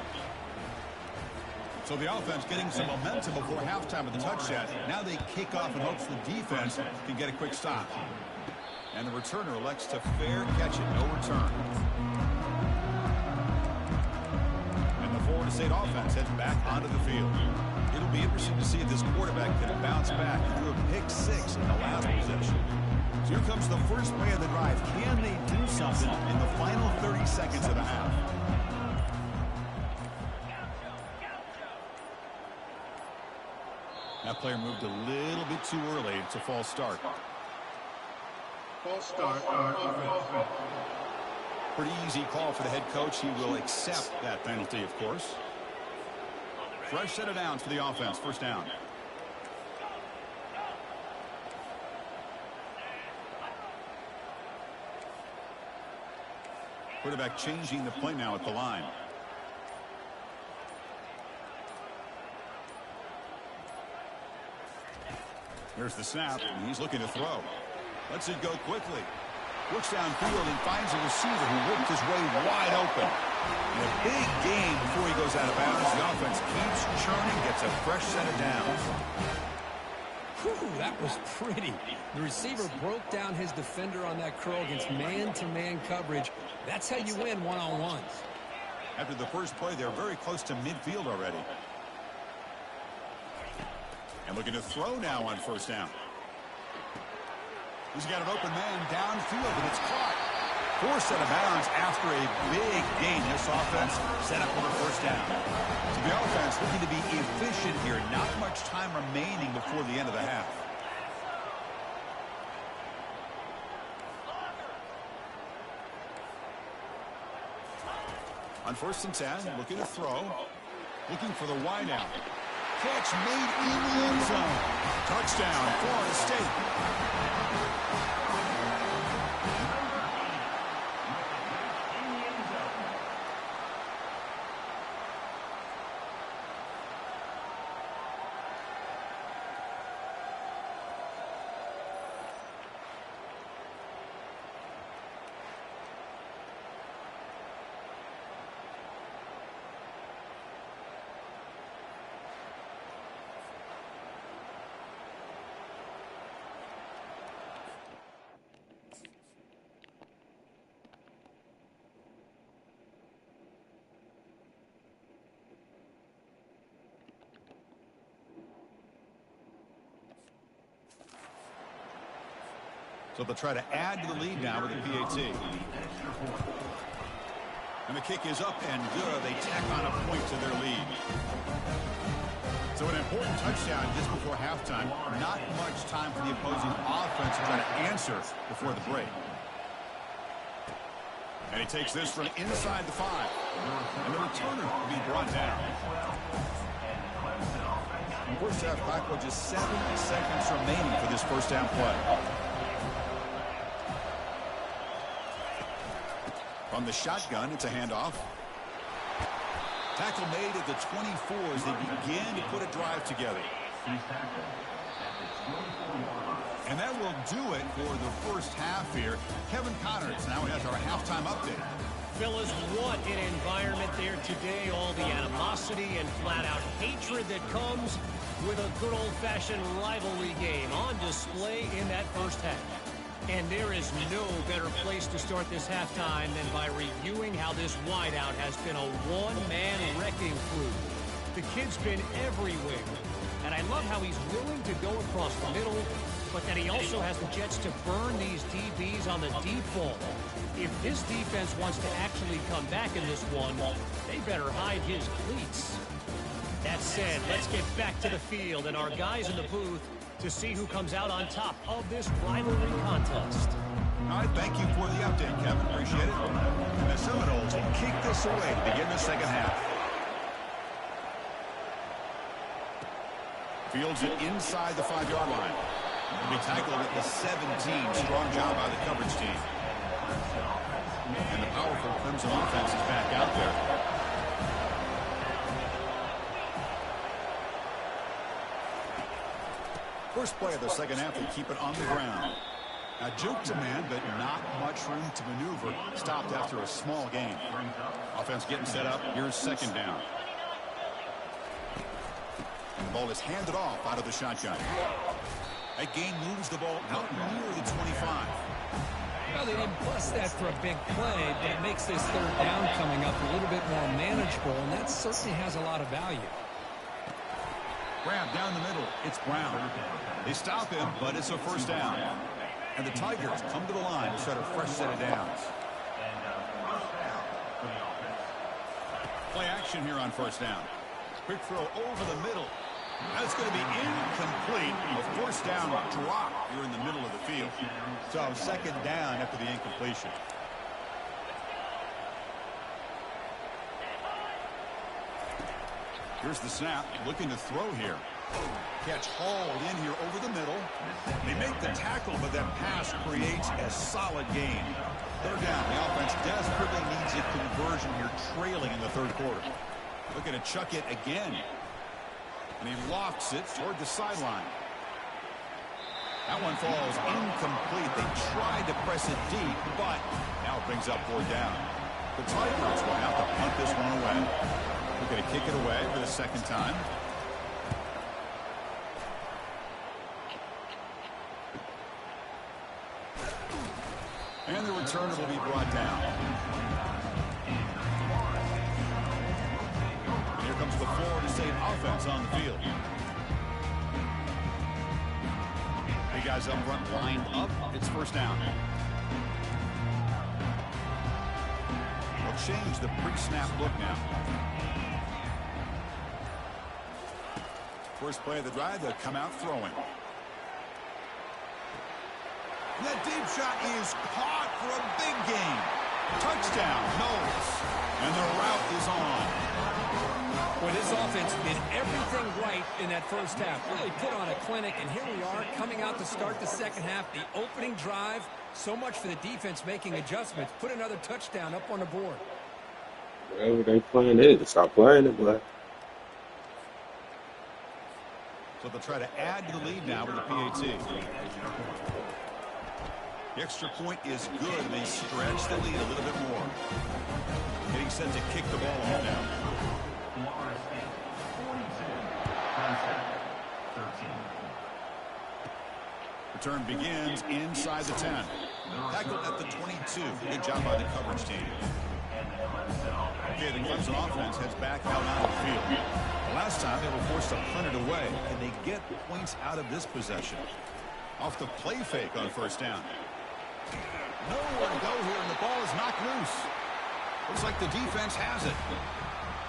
So the offense getting some momentum before halftime with the touchdown. Now they kick off in hopes the defense can get a quick stop. And the returner elects to fair catch it. No return. And the Florida State offense heads back onto the field. It'll be interesting to see if this quarterback can bounce back and do a pick 6 in the last possession. So here comes the first play of the drive. Can they do something in the final 30 seconds of the half? That player moved a little bit too early. It's a false start. False start. Pretty easy call for the head coach. He will accept that penalty, of course. Fresh set of downs for the offense. First down. Quarterback changing the play now at the line. Here's the snap, and he's looking to throw. Lets it go quickly. Looks downfield and finds a receiver who worked his way wide open. In a big game before he goes out of bounds, the offense keeps churning, gets a fresh set of downs. Whew, that was pretty. The receiver broke down his defender on that curl against man-to-man coverage. That's how you win one-on-ones. After the first play, they're very close to midfield already. And looking to throw now on first down. He's got an open man downfield, and it's caught. Forced out of bounds after a big gain. This offense set up for the first down. So the offense looking to be efficient here. Not much time remaining before the end of the half. On first and 10, looking to throw. Looking for the wideout. Catch made in the end zone. Touchdown, Florida State. So they'll try to add to the lead now with the PAT. And the kick is up and good. They tack on a point to their lead. So an important touchdown just before halftime. Not much time for the opposing offense to try to answer before the break. And he takes this from inside the 5. And the returner will be brought down. First half clock with just 7 seconds remaining for this first down play. From the shotgun, it's a handoff. Tackle made at the 24 as they begin to put a drive together. And that will do it for the first half here. Kevin Connors now has our halftime update. Phyllis, what an environment there today. All the animosity and flat-out hatred that comes with a good old-fashioned rivalry game on display in that first half. And there is no better place to start this halftime than by reviewing how this wideout has been a one-man wrecking crew. The kid's been everywhere. And I love how he's willing to go across the middle, but but that he also has the Jets to burn these DBs on the deep ball. If this defense wants to actually come back in this one, they better hide his cleats. That said, let's get back to the field and our guys in the booth to see who comes out on top of this rivalry contest. All right, thank you for the update, Kevin. Appreciate it. And the Seminoles will kick this away to begin the second half. Fields it inside the 5-yard line. He tackled at the 17. Strong job by the coverage team. And the powerful Crimson offense is back out there. First play of the second half, they keep it on the ground. Now, juke to man, but not much room to maneuver. Stopped after a small gain. Offense getting set up. Here's second down. And the ball is handed off out of the shotgun. That gain moves the ball out near the 25. Well, they didn't bust that for a big play, but it makes this third down coming up a little bit more manageable, and that certainly has a lot of value. Grab down the middle. It's Brown. They stop him, but it's a first down. And the Tigers come to the line to start a fresh set of downs. Play action here on first down. Quick throw over the middle. That's going to be incomplete. A first down drop here in the middle of the field. So second down after the incompletion. Here's the snap, looking to throw here. Catch hauled in here over the middle. They make the tackle, but that pass creates a solid gain. Third down. The offense desperately needs a conversion here, trailing in the third quarter. Looking to chuck it again. And he lofts it toward the sideline. That one falls incomplete. They tried to press it deep, but now it brings up fourth down. The Tigers will have to punt this one away. We're going to kick it away for the second time. And the returner will be brought down. And here comes the Florida State offense on the field. Hey guys up front lined up. It's first down. They'll change the pre-snap look now. First play of the drive, they'll come out throwing. And that deep shot is caught for a big gain. Touchdown, Knowles. And the route is on. Well, this offense did everything right in that first half. Really put on a clinic, and here we are coming out to start the second half. The opening drive, so much for the defense making adjustments. Put another touchdown up on the board. Whatever they playing it, stop playing it, boy. So they'll try to add to the lead now with the PAT. The extra point is good, and they stretch the lead a little bit more. Getting set to kick the ball off now. Return begins inside the 10. Tackled at the 22. Good job by the coverage team. Okay, the Clemson offense heads back out on the field. The last time they were forced to punt it away. Can they get points out of this possession? Off the play fake on first down. Nowhere to go here, and the ball is knocked loose. Looks like the defense has it.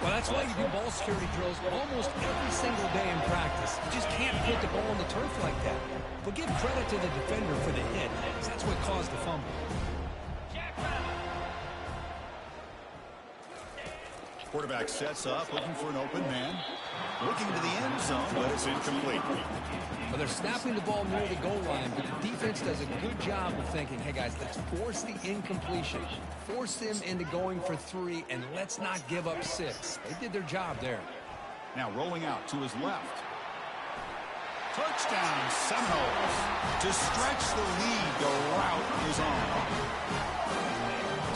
Well, that's why you do ball security drills almost every single day in practice. You just can't put the ball on the turf like that. But give credit to the defender for the hit, because that's what caused the fumble. Quarterback sets up, looking for an open man. Looking to the end zone, but it's incomplete. Well, they're snapping the ball near the goal line, but the defense does a good job of thinking, hey, guys, let's force the incompletion. Force them into going for 3, and let's not give up 6. They did their job there. Now rolling out to his left. Touchdown, Seminoles. To stretch the lead, the route is on.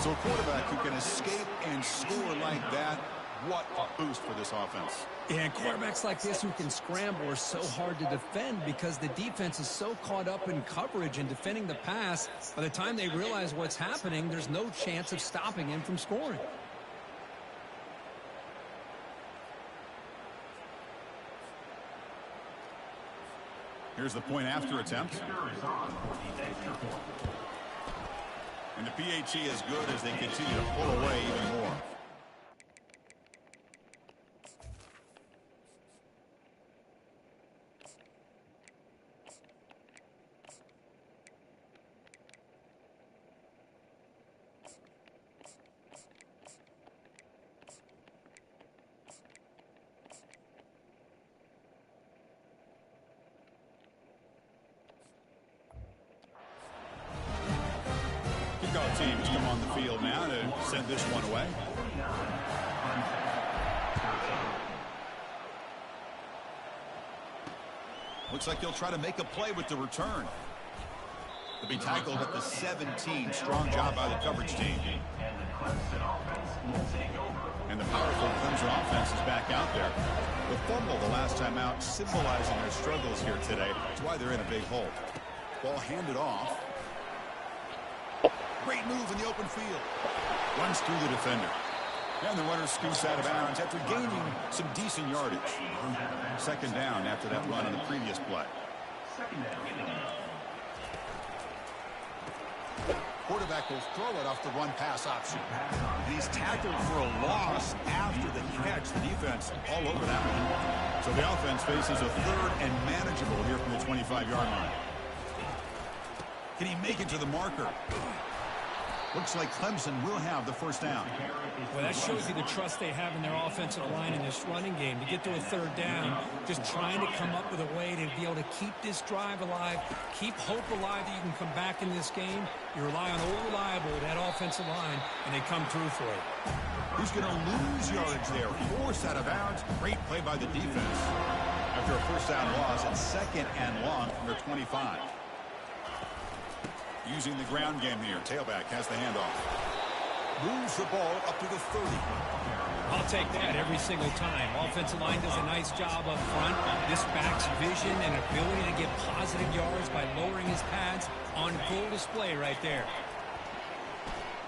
So a quarterback who can escape and score like that, what a boost for this offense. Yeah, and quarterbacks like this who can scramble are so hard to defend because the defense is so caught up in coverage and defending the pass. By the time they realize what's happening, there's no chance of stopping him from scoring. Here's the point after attempt. And the PAT is good as they continue to pull away even more. Kickoff teams come on the field now to send this one away. Looks like he'll try to make a play with the return. To be tackled at the 17. Strong job by the coverage team. And the powerful Clemson offense is back out there. The fumble the last time out symbolizing their struggles here today. That's why they're in a big hole. Ball handed off. Great move in the open field. Runs through the defender. And the runner scoots out of bounds after gaining some decent yardage. Second down after that run on the previous play. Quarterback will throw it off the run-pass option. And he's tackled for a loss after the catch. The defense all over that one. So the offense faces a third and manageable here from the 25-yard line. Can he make it to the marker? Looks like Clemson will have the first down. Well, that shows you the trust they have in their offensive line in this running game. To get to a third down, just trying to come up with a way to be able to keep this drive alive, keep hope alive that you can come back in this game. You rely on old reliable, that offensive line, and they come through for you. He's going to lose yardage there. Forced out of bounds. Great play by the defense. After a first down loss, it's second and long from their 25. Using the ground game here. Tailback has the handoff. Moves the ball up to the 30. I'll take that every single time. Offensive line does a nice job up front. This back's vision and ability to get positive yards by lowering his pads on full display right there.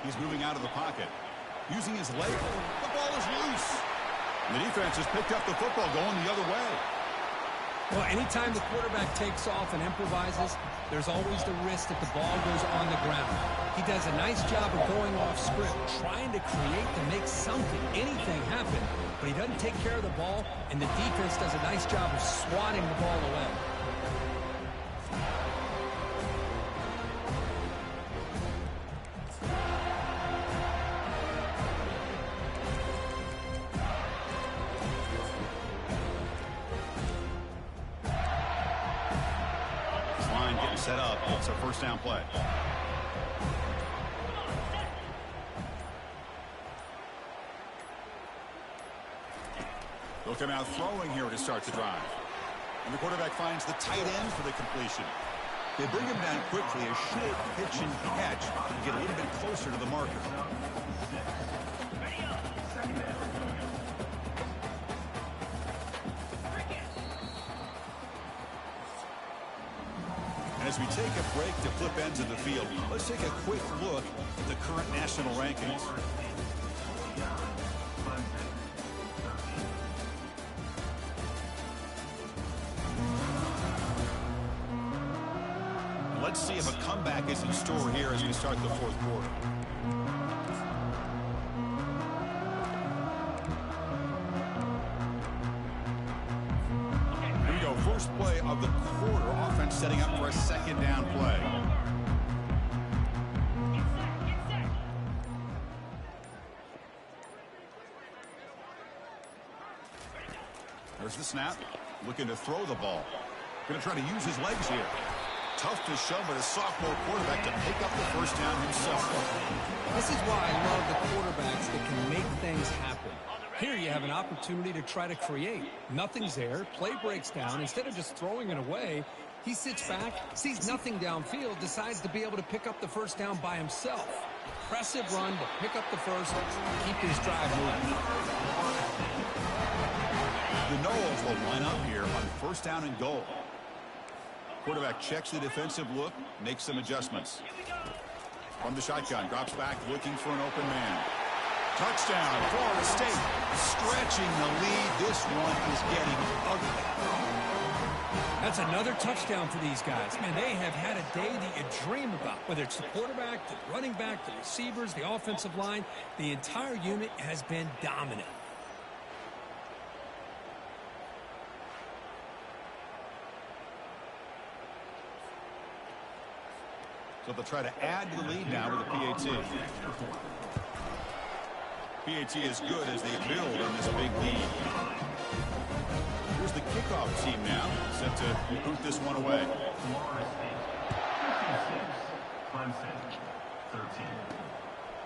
He's moving out of the pocket. Using his leg. The ball is loose. And the defense has picked up the football going the other way. Well, anytime the quarterback takes off and improvises, there's always the risk that the ball goes on the ground. He does a nice job of going off script, trying to create to make something, anything happen, but he doesn't take care of the ball, and the defense does a nice job of swatting the ball away. Set up. It's a first down play. They'll come out throwing here to start the drive. And the quarterback finds the tight end for the completion. They bring him down quickly. A short pitch and catch to get a little bit closer to the marker. As we take a break to flip ends of the field, let's take a quick look at the current national rankings. Let's see if a comeback is in store here as we start the fourth quarter. First play of the quarter. Offense setting up for a second down play. There's the snap. Looking to throw the ball. Going to try to use his legs here. Tough to show, but a sophomore quarterback to pick up the first down himself. This is why I love the quarterbacks that can make things happen. Here you have an opportunity to try to create. Nothing's there. Play breaks down. Instead of just throwing it away, he sits back, sees nothing downfield, decides to be able to pick up the first down by himself. Impressive run to pick up the first, keep this drive moving. The Noles will line up here on first down and goal. Quarterback checks the defensive look, makes some adjustments. From the shotgun, drops back, looking for an open man. Touchdown, Florida State, stretching the lead. This one is getting ugly. That's another touchdown for these guys. Man, they have had a day that you dream about, whether it's the quarterback, the running back, the receivers, the offensive line. The entire unit has been dominant. So they'll try to add to the lead now with the PAT. PAT is good as they build on this big lead. Here's the kickoff team now, set to boot this one away.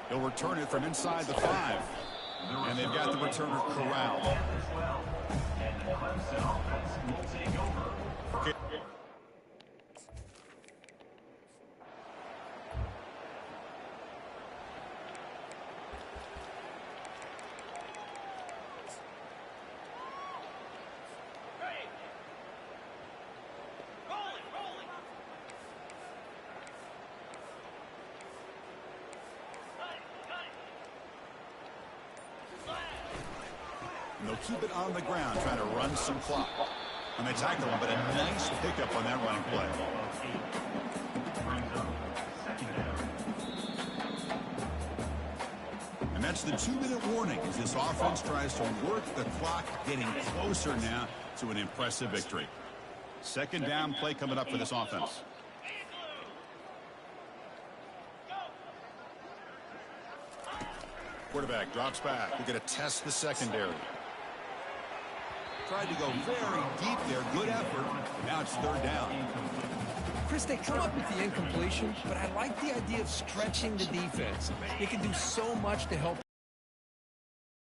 He'll return it from inside the 5. And they've got the returner corralled. Okay. And they'll keep it on the ground, trying to run some clock. And they tackle him, but a nice pickup on that running play. And that's the 2-minute warning as this offense tries to work the clock, getting closer now to an impressive victory. Second down play coming up for this offense. Quarterback drops back. We're going to test the secondary. Tried to go very deep there. Good effort. Now it's third down. Chris, they come up with the incompletion, but I like the idea of stretching the defense. It can do so much to help the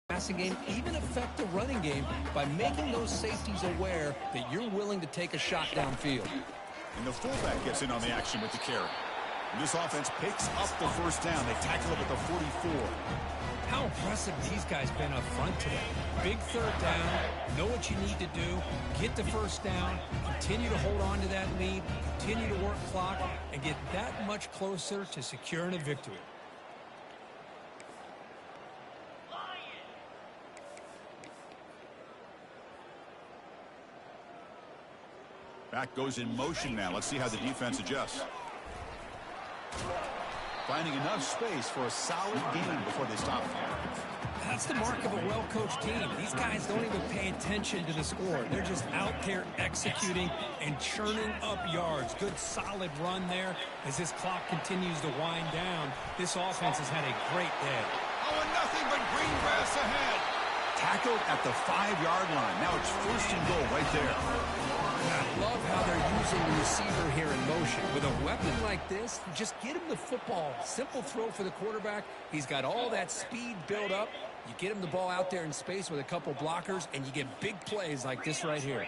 passing game, even affect the running game by making those safeties aware that you're willing to take a shot downfield. And the fullback gets in on the action with the carry. And this offense picks up the first down. They tackle him at the 44. How impressive these guys been up front today. Big third down, know what you need to do, get the first down, continue to hold on to that lead, continue to work clock, and get that much closer to securing a victory. Back goes in motion now. Let's see how the defense adjusts. Finding enough space for a solid gain before they stop. That's the mark of a well-coached team. These guys don't even pay attention to the score. They're just out there executing and churning up yards. Good, solid run there as this clock continues to wind down. This offense has had a great day. Oh, and nothing but green grass ahead. Tackled at the 5-yard line. Now it's first and goal right there. I love how they're using the receiver here in motion. With a weapon like this, just get him the football. Simple throw for the quarterback. He's got all that speed built up. You get him the ball out there in space with a couple blockers, and you get big plays like this right here.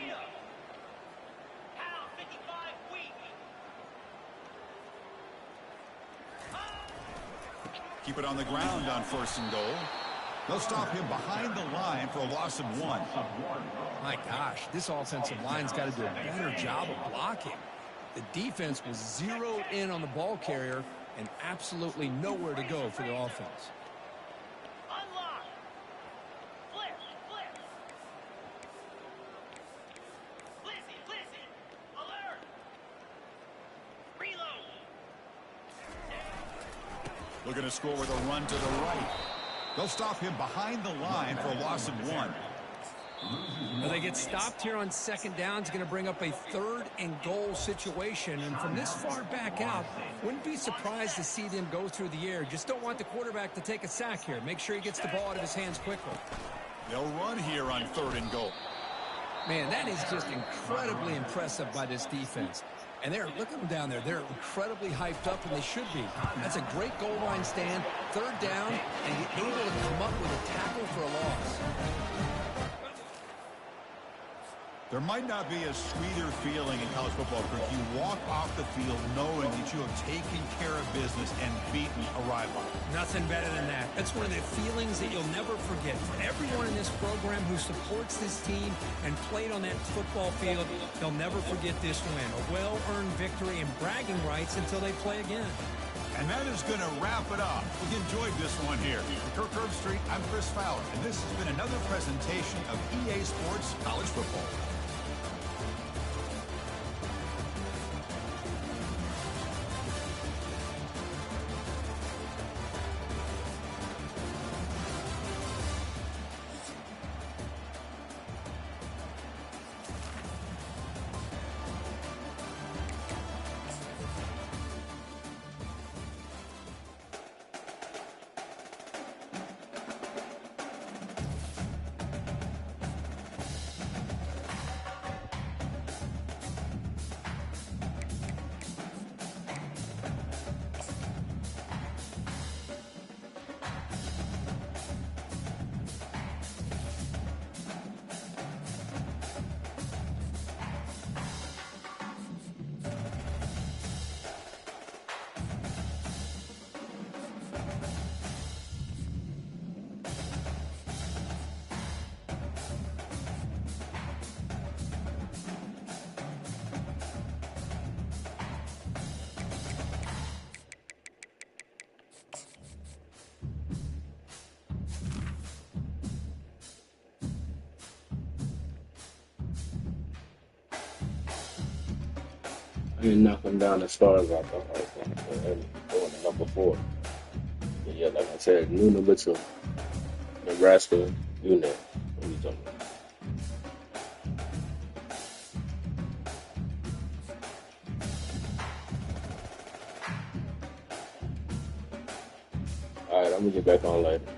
Keep it on the ground on first and goal. They'll stop him behind the line for a loss of 1. My gosh, this offensive line's got to do a better job of blocking. The defense was zeroed in on the ball carrier and absolutely nowhere to go for the offense. Looking to score with a run to the right. They'll stop him behind the line for a loss of 1. Well, they get stopped here on second down. It's going to bring up a third and goal situation. And from this far back out, wouldn't be surprised to see them go through the air. Just don't want the quarterback to take a sack here. Make sure he gets the ball out of his hands quickly. They'll run here on third and goal. Man, that is just incredibly impressive by this defense. And look at them down there. They're incredibly hyped up, and they should be. That's a great goal line stand, third down, and you're able to come up with a tackle for a loss. There might not be a sweeter feeling in college football if you walk off the field knowing that you have taken care of business and beaten a rival. Nothing better than that. That's one of the feelings that you'll never forget. For everyone in this program who supports this team and played on that football field, they'll never forget this win. A well-earned victory and bragging rights until they play again. And that is going to wrap it up. We enjoyed this one here. For Kirk Herbstreit, I'm Chris Fowler, and this has been another presentation of EA Sports College Football. I didn't knock him down as far as I thought I was going to number 4. But yeah, like I said, new number 2. Nebraska, UNet. What are you talking about? Alright, I'm going to get back on later.